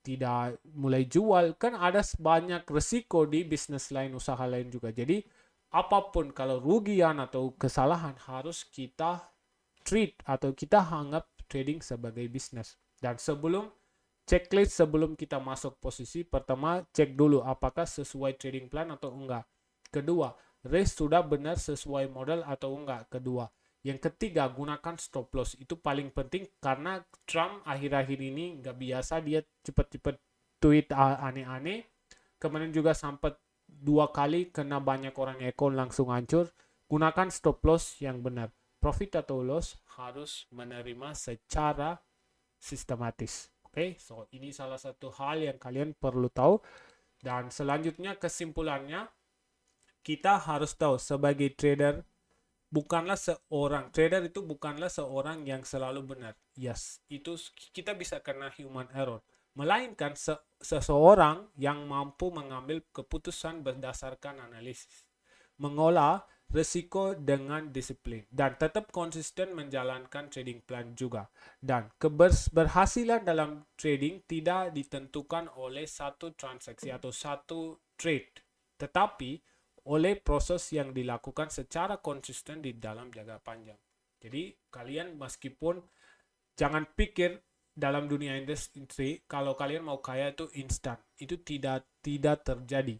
tidak mulai jual, kan ada banyak resiko di bisnis lain, usaha lain juga. Jadi apapun kalau rugian atau kesalahan harus kita treat atau kita anggap trading sebagai bisnis. Dan checklist sebelum kita masuk posisi, pertama cek dulu apakah sesuai trading plan atau enggak. Kedua, risk sudah benar sesuai model atau enggak. Kedua, yang ketiga, gunakan stop loss. Itu paling penting karena Trump akhir-akhir ini nggak biasa, dia cepet-cepet tweet aneh-aneh. Kemudian juga sempat 2 kali kena banyak orang ekor langsung hancur. Gunakan stop loss yang benar. Profit atau loss harus menerima secara sistematis. Oke, so ini salah satu hal yang kalian perlu tahu. Dan selanjutnya kesimpulannya, kita harus tahu sebagai trader, trader itu bukanlah seorang yang selalu benar. Yes, itu kita bisa kena human error. Melainkan seseorang yang mampu mengambil keputusan berdasarkan analisis, mengolah risiko dengan disiplin, dan tetap konsisten menjalankan trading plan juga. Dan keberhasilan dalam trading tidak ditentukan oleh satu transaksi atau satu trade, tetapi oleh proses yang dilakukan secara konsisten di dalam jangka panjang. Jadi kalian meskipun jangan pikir dalam dunia industri kalau kalian mau kaya itu instan. Itu tidak terjadi.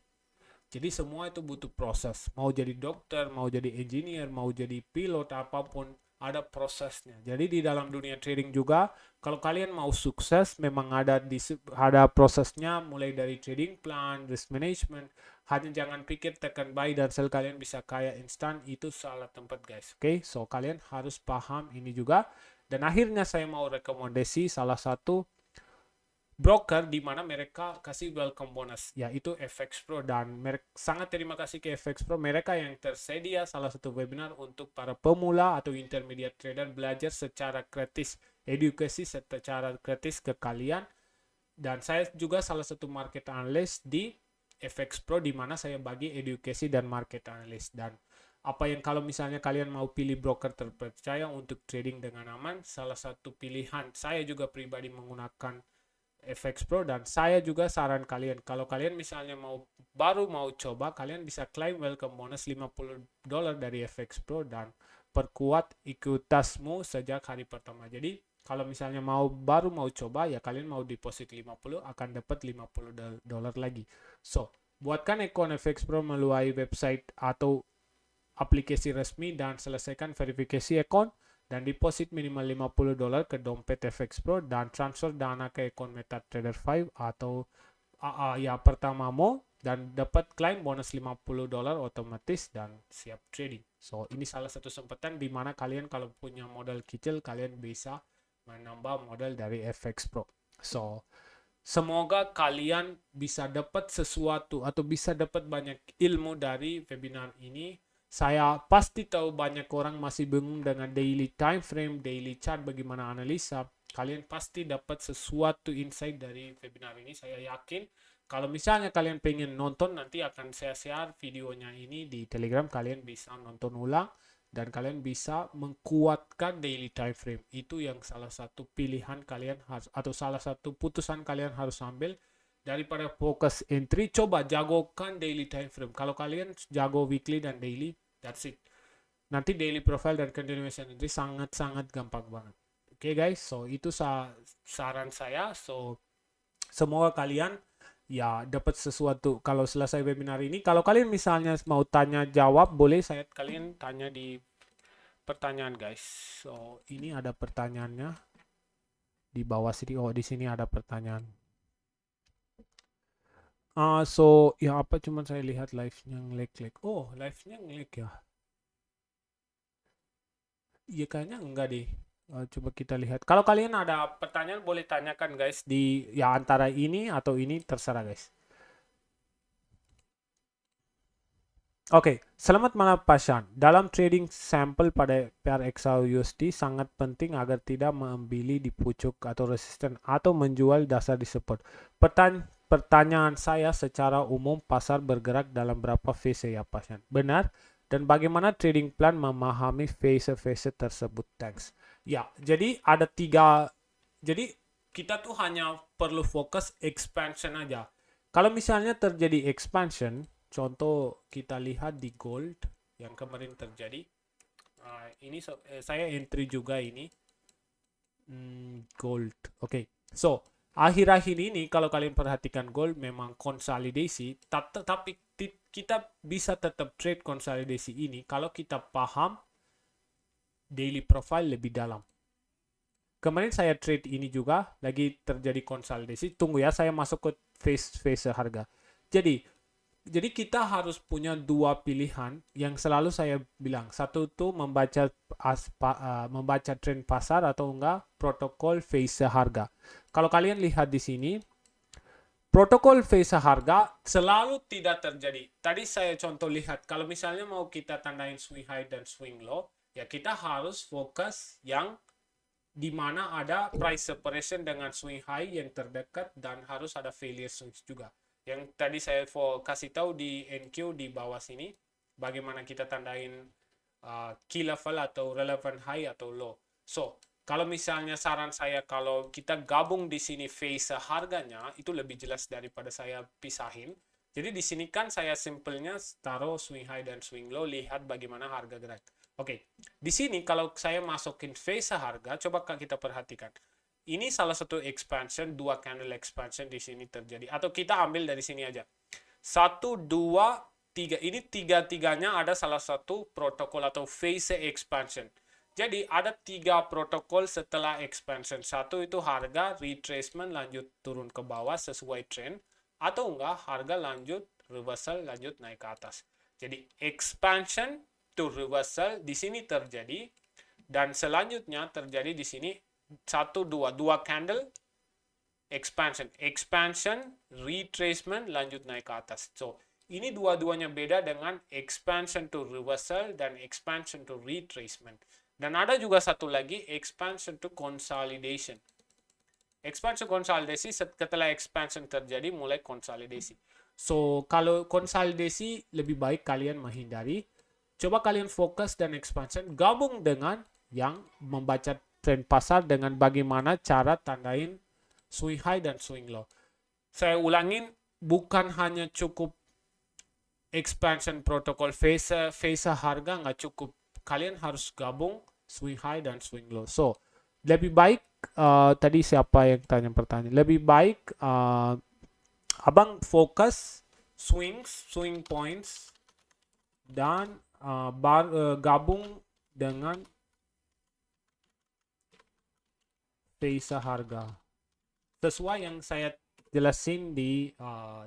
Jadi semua itu butuh proses. Mau jadi dokter, mau jadi engineer, mau jadi pilot, apapun ada prosesnya. Jadi di dalam dunia trading juga, kalau kalian mau sukses, memang ada prosesnya, mulai dari trading plan, risk management. Hanya jangan pikir tekan buy dan sell kalian bisa kaya instan, itu salah tempat guys. Oke, so kalian harus paham ini juga. Dan akhirnya saya mau rekomendasi salah satu broker di mana mereka kasih welcome bonus, yaitu FX Pro. Dan sangat terima kasih ke FX Pro, mereka yang tersedia salah satu webinar untuk para pemula atau intermediate trader belajar secara gratis, edukasi secara gratis ke kalian. Dan saya juga salah satu market analyst di FX Pro, di mana saya bagi edukasi dan market analyst. Dan apa yang kalau misalnya kalian mau pilih broker terpercaya untuk trading dengan aman, salah satu pilihan saya juga pribadi menggunakan FX Pro. Dan saya juga saran kalian, kalau kalian misalnya baru mau coba, kalian bisa claim welcome bonus $50 dari FX Pro dan perkuat ikutasmu sejak hari pertama. Jadi kalau misalnya baru mau coba, ya kalian mau deposit 50 akan dapat $50 lagi. So, buatkan akun FX Pro melalui website atau aplikasi resmi dan selesaikan verifikasi akun, dan deposit minimal $50 ke dompet FX Pro dan transfer dana ke akun MetaTrader 5 atau pertamamu, dan dapat claim bonus $50 otomatis dan siap trading. So ini salah satu kesempatan di mana kalian kalau punya modal kecil, kalian bisa menambah modal dari FX Pro. So semoga kalian bisa dapat sesuatu atau bisa dapat banyak ilmu dari webinar ini. Saya pasti tahu banyak orang masih bingung dengan daily time frame, daily chart, bagaimana analisa. Kalian pasti dapat sesuatu insight dari webinar ini. Saya yakin kalau misalnya kalian pengen nonton, nanti akan saya share videonya ini di Telegram. Kalian bisa nonton ulang dan kalian bisa mengkuatkan daily time frame. Itu yang salah satu pilihan kalian harus, atau salah satu putusan kalian harus ambil. Daripada fokus entry, coba jagokan daily time frame. Kalau kalian jago weekly dan daily, that's it. Nanti daily profile dan continuation entry sangat-sangat gampang banget. Oke guys, so itu saran saya. So semoga kalian ya dapat sesuatu kalau selesai webinar ini. Kalau kalian misalnya mau tanya jawab, boleh kalian tanya di pertanyaan guys. So ini ada pertanyaannya di bawah sini. Oh, di sini ada pertanyaan. So ya apa, cuman saya lihat live-nya nge-lag. Oh, live-nya nge-lag ya. Iya kayaknya enggak deh. Coba kita lihat. Kalau kalian ada pertanyaan boleh tanyakan guys di ya antara ini atau ini, terserah guys. Oke, selamat malam Pak Shan. Dalam trading sampel pada pair XAUUSD sangat penting agar tidak membeli di pucuk atau resisten atau menjual dasar di support. Pertanyaan saya secara umum pasar bergerak dalam berapa phase ya Pak Shan? Benar? Dan bagaimana trading plan memahami phase-phase tersebut? Thanks. Ya, jadi ada 3. Jadi kita tuh hanya perlu fokus expansion aja. Kalau misalnya terjadi expansion, contoh kita lihat di gold yang kemarin terjadi. Ini saya entry juga ini. Gold. Oke. So, akhir-akhir ini kalau kalian perhatikan gold memang konsolidasi, tapi kita bisa tetap trade konsolidasi ini kalau kita paham daily profile lebih dalam. Kemarin saya trade ini juga lagi terjadi konsolidasi. Tunggu ya, saya masuk ke phase harga. Jadi kita harus punya 2 pilihan yang selalu saya bilang. Satu itu membaca tren pasar atau enggak protokol phase harga. Kalau kalian lihat di sini, protokol phase harga selalu tidak terjadi. Tadi saya contoh lihat, kalau misalnya mau kita tandain swing high dan swing low, ya kita harus fokus yang di mana ada price separation dengan swing high yang terdekat dan harus ada failure swings juga. Yang tadi saya kasih tahu di NQ di bawah sini, bagaimana kita tandain key level atau relevant high atau low. So, kalau misalnya saran saya kalau kita gabung di sini phase harganya, itu lebih jelas daripada saya pisahin. Jadi di sini kan saya simpelnya taruh swing high dan swing low, lihat bagaimana harga gerak. Oke, di sini kalau saya masukin phase harga, coba kita perhatikan. Ini salah satu expansion, 2 candle expansion di sini terjadi. Atau kita ambil dari sini aja. 1, 2, 3. Ini tiga-tiganya ada salah satu protokol atau phase expansion. Jadi ada 3 protokol setelah expansion. 1 itu harga retracement lanjut turun ke bawah sesuai trend. Atau enggak harga lanjut reversal lanjut naik ke atas. Jadi expansion to reversal di sini terjadi, dan selanjutnya terjadi di sini 1, 2 candle expansion retracement lanjut naik ke atas. So ini dua-duanya beda dengan expansion to reversal dan expansion to retracement. Dan ada juga satu lagi expansion to consolidation. Expansion konsolidasi, setelah expansion terjadi mulai konsolidasi. So kalau konsolidasi lebih baik kalian menghindari. Coba kalian fokus dan expansion gabung dengan yang membaca tren pasar dengan bagaimana cara tandain swing high dan swing low. Saya ulangin, bukan hanya cukup expansion protokol phase harga nggak cukup. Kalian harus gabung swing high dan swing low. So lebih baik tadi siapa yang tanya pertanyaan? Lebih baik abang fokus swing points dan gabung dengan phase harga sesuai yang saya jelasin di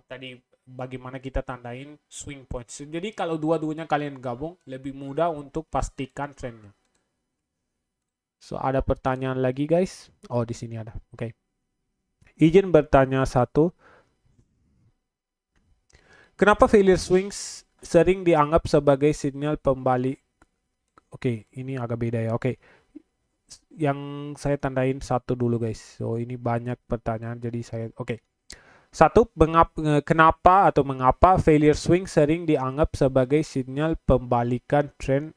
tadi bagaimana kita tandain swing points. Jadi kalau dua-duanya kalian gabung lebih mudah untuk pastikan trennya. So ada pertanyaan lagi guys. Oh di sini ada. Oke. Izin bertanya satu. Kenapa failure swings sering dianggap sebagai sinyal pembalik. Oke, ini agak beda ya. Oke, yang saya tandain satu dulu guys. So ini banyak pertanyaan, jadi saya Satu, kenapa atau mengapa failure swing sering dianggap sebagai sinyal pembalikan tren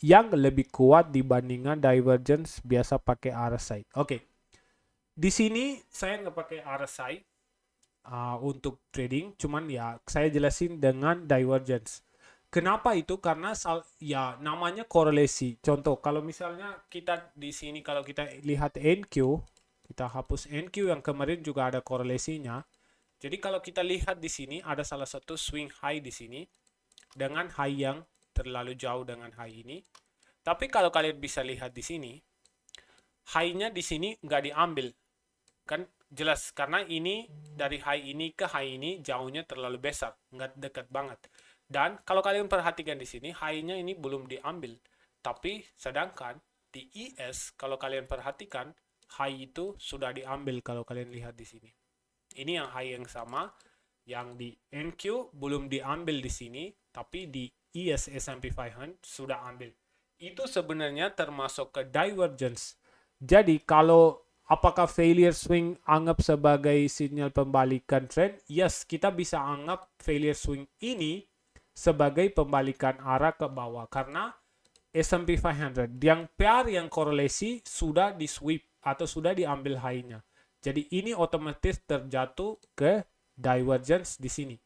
yang lebih kuat dibandingkan divergence biasa pakai RSI. Di sini saya nggak pakai RSI untuk trading, cuman ya saya jelasin dengan divergence. Kenapa itu? Karena ya namanya korelasi. Contoh, kalau misalnya kita di sini kalau kita lihat NQ, kita hapus NQ yang kemarin juga ada korelasinya. Jadi kalau kita lihat di sini ada salah satu swing high di sini dengan high yang terlalu jauh dengan high ini. Tapi kalau kalian bisa lihat di sini, high-nya di sini nggak diambil. Kan jelas karena ini dari high ini ke high ini jauhnya terlalu besar, nggak dekat banget. Dan kalau kalian perhatikan di sini, high-nya ini belum diambil. Tapi sedangkan di ES kalau kalian perhatikan, high itu sudah diambil kalau kalian lihat di sini. Ini yang high yang sama, yang di NQ belum diambil di sini, tapi di ES S&P 500 sudah ambil. Itu sebenarnya termasuk ke divergence. Jadi kalau apakah failure swing anggap sebagai sinyal pembalikan trend? Yes, kita bisa anggap failure swing ini sebagai pembalikan arah ke bawah karena S&P 500 yang pair yang korelasi sudah di sweep atau sudah diambil high-nya. Jadi ini otomatis terjatuh ke divergence di sini.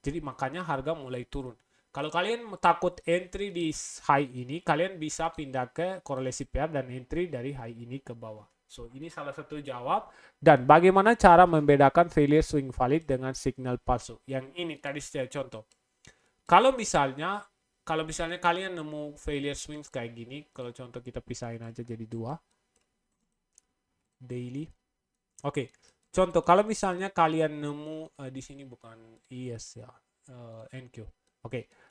Jadi makanya harga mulai turun. Kalau kalian takut entry di high ini, kalian bisa pindah ke korelasi pair dan entry dari high ini ke bawah. So ini salah satu jawab. Dan bagaimana cara membedakan failure swing valid dengan signal palsu? Yang ini tadi saya contoh. Kalau misalnya kalian nemu failure swings kayak gini, kalau contoh kita pisahin aja jadi dua. Daily. Contoh kalau misalnya kalian nemu di sini bukan ES ya, NQ.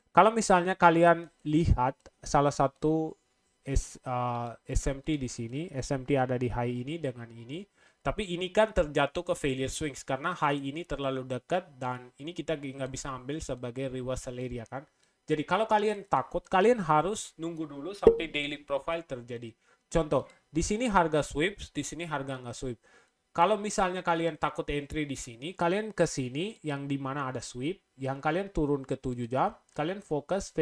Kalau misalnya kalian lihat salah satu SMT di sini, SMT ada di high ini dengan ini, tapi ini kan terjatuh ke failure swings karena high ini terlalu dekat dan ini kita nggak bisa ambil sebagai reversal area kan. Jadi kalau kalian takut, kalian harus nunggu dulu sampai daily profile terjadi. Contoh, di sini harga sweep, di sini harga nggak sweep. Kalau misalnya kalian takut entry di sini, kalian ke sini yang di mana ada sweep, yang kalian turun ke 7 jam, kalian fokus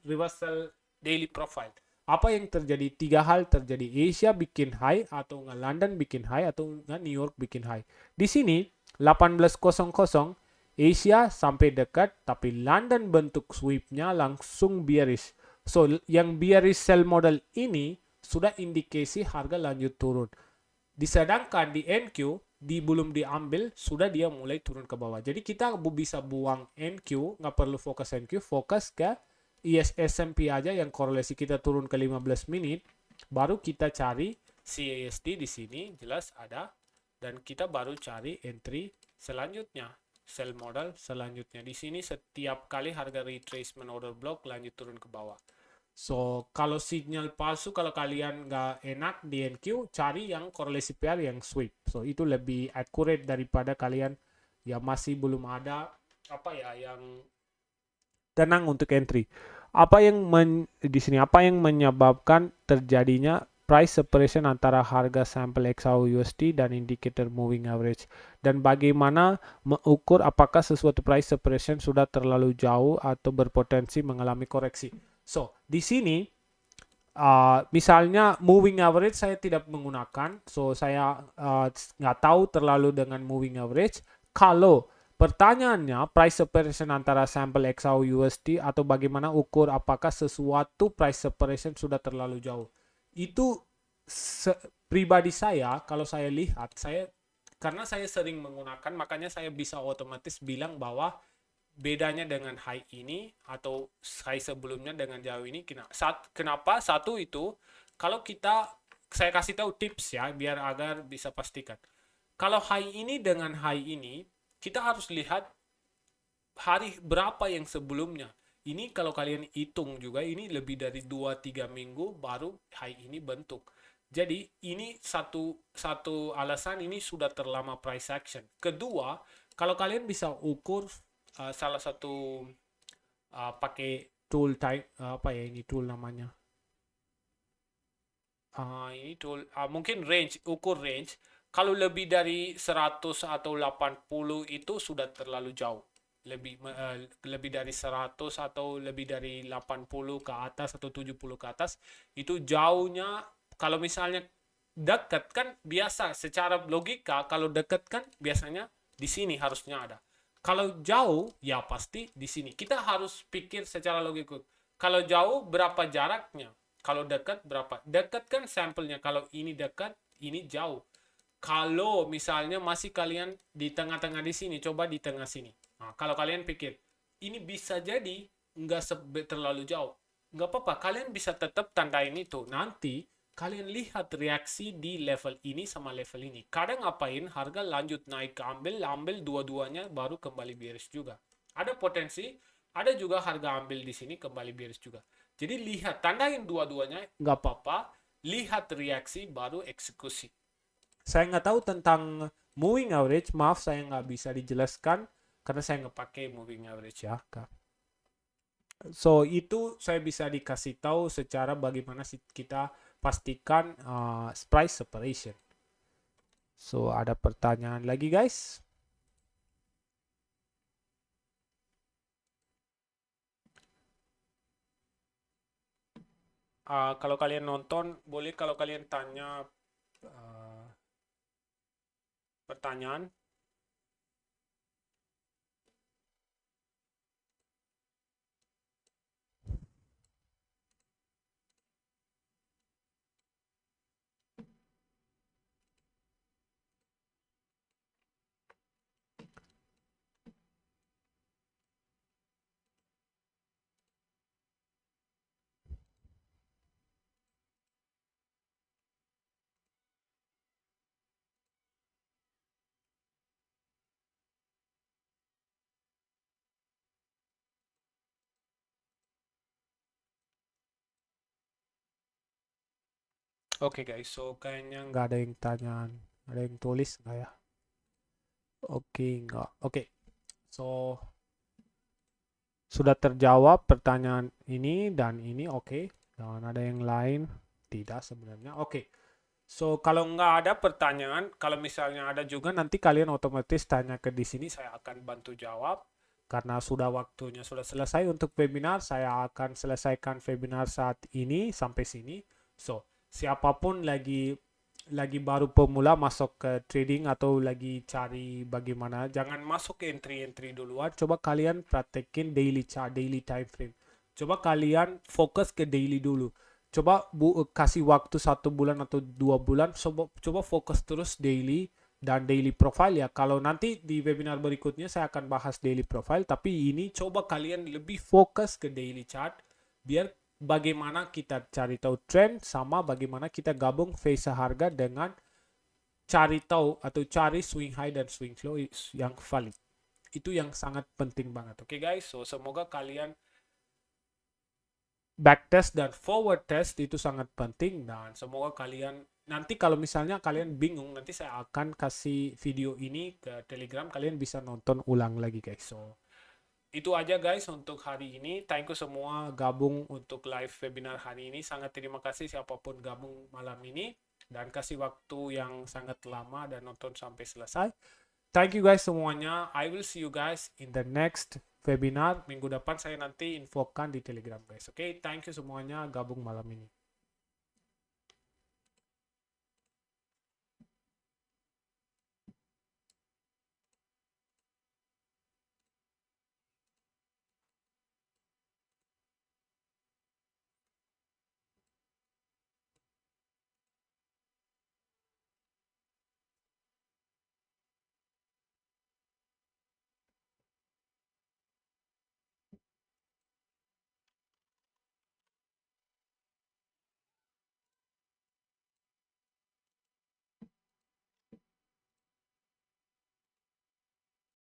reversal daily profile. Apa yang terjadi? Tiga hal terjadi. Asia bikin high, atau nggak London bikin high, atau nggak New York bikin high. Di sini 18.00 Asia sampai dekat, tapi London bentuk sweepnya langsung bearish. So, yang bearish sell model ini sudah indikasi harga lanjut turun. Disedangkan di NQ, belum diambil, sudah dia mulai turun ke bawah. Jadi kita bisa buang NQ, nggak perlu fokus NQ, fokus ke S&P aja yang korelasi kita turun ke 15 menit, baru kita cari CASD di sini, jelas ada, dan kita baru cari entry selanjutnya. Sell model selanjutnya. Di sini setiap kali harga retracement order block lanjut turun ke bawah. So, kalau sinyal palsu, kalau kalian nggak enak di NQ, cari yang korelasi pair yang sweep. So, itu lebih accurate daripada kalian yang masih belum ada yang tenang untuk entry. Di sini apa yang menyebabkan terjadinya price separation antara harga sampel XAU-USD dan indicator moving average, dan bagaimana mengukur apakah sesuatu price separation sudah terlalu jauh atau berpotensi mengalami koreksi. So, di sini misalnya moving average saya tidak menggunakan, so saya nggak tahu terlalu dengan moving average. Kalau pertanyaannya price separation antara sampel XAU-USD atau bagaimana ukur apakah sesuatu price separation sudah terlalu jauh, itu pribadi saya, kalau saya lihat, karena saya sering menggunakan, makanya saya bisa otomatis bilang bahwa bedanya dengan high ini atau high sebelumnya dengan jauh ini. Kenapa? Satu itu, kalau saya kasih tahu tips ya, biar agar bisa pastikan. Kalau high ini dengan high ini, kita harus lihat hari berapa yang sebelumnya. Ini kalau kalian hitung juga, ini lebih dari 2-3 minggu baru high ini bentuk. Jadi ini satu alasan ini sudah terlama price action. Kedua, kalau kalian bisa ukur salah satu pakai tool type apa ya ini tool namanya. Ini tool mungkin ukur range. Kalau lebih dari 100 atau 80 itu sudah terlalu jauh. Lebih dari 100 atau lebih dari 80 ke atas atau 70 ke atas itu jauhnya. Kalau misalnya dekat kan biasa secara logika, kalau dekat kan biasanya di sini harusnya ada. Kalau jauh ya pasti di sini. Kita harus pikir secara logika. Kalau jauh berapa jaraknya? Kalau dekat berapa? Dekat kan sampelnya. Kalau ini dekat, ini jauh. Kalau misalnya masih kalian di tengah-tengah di sini, coba di tengah sini. Nah, kalau kalian pikir, ini bisa jadi nggak terlalu jauh. Nggak apa-apa, kalian bisa tetap tandain itu. Nanti kalian lihat reaksi di level ini sama level ini. Kadang ngapain harga lanjut naik ke ambil dua-duanya baru kembali bearish juga. Ada potensi, ada juga harga ambil di sini kembali bearish juga. Jadi lihat, tandain dua-duanya, nggak apa-apa. Lihat reaksi, baru eksekusi. Saya nggak tahu tentang moving average, maaf saya nggak bisa dijelaskan karena saya nggak pakai moving average ya. So itu saya bisa dikasih tahu secara bagaimana kita pastikan price separation. So ada pertanyaan lagi guys? Kalau kalian nonton, boleh kalau kalian tanya pertanyaan. Oke guys, so kayaknya nggak ada yang tanya, ada yang tulis nggak ya? Oke, nggak. Oke, so sudah terjawab pertanyaan ini dan ini oke. Jangan ada yang lain. Tidak sebenarnya. Oke. So kalau nggak ada pertanyaan, kalau misalnya ada juga nanti kalian otomatis tanya ke di sini, saya akan bantu jawab. Karena sudah waktunya sudah selesai untuk webinar, saya akan selesaikan webinar saat ini sampai sini. So siapapun lagi baru pemula masuk ke trading atau lagi cari bagaimana, jangan masuk ke entry duluan. Coba kalian praktekin daily chart, daily time frame. Coba kalian fokus ke daily dulu. Coba kasih waktu 1 bulan atau 2 bulan. Coba fokus terus daily dan daily profile ya. Kalau nanti di webinar berikutnya saya akan bahas daily profile. Tapi ini coba kalian lebih fokus ke daily chart biar bagaimana kita cari tahu trend sama bagaimana kita gabung phase harga dengan cari tahu atau cari swing high dan swing low yang valid. Itu yang sangat penting banget. Oke guys, so semoga kalian backtest dan forward test itu sangat penting dan semoga kalian nanti kalau misalnya kalian bingung nanti saya akan kasih video ini ke Telegram, kalian bisa nonton ulang lagi guys. So itu aja guys untuk hari ini. Thank you semua gabung untuk live webinar hari ini. Sangat terima kasih siapapun gabung malam ini dan kasih waktu yang sangat lama dan nonton sampai selesai. Thank you guys semuanya. I will see you guys in the next webinar. Minggu depan saya nanti infokan di Telegram guys. Oke, thank you semuanya gabung malam ini.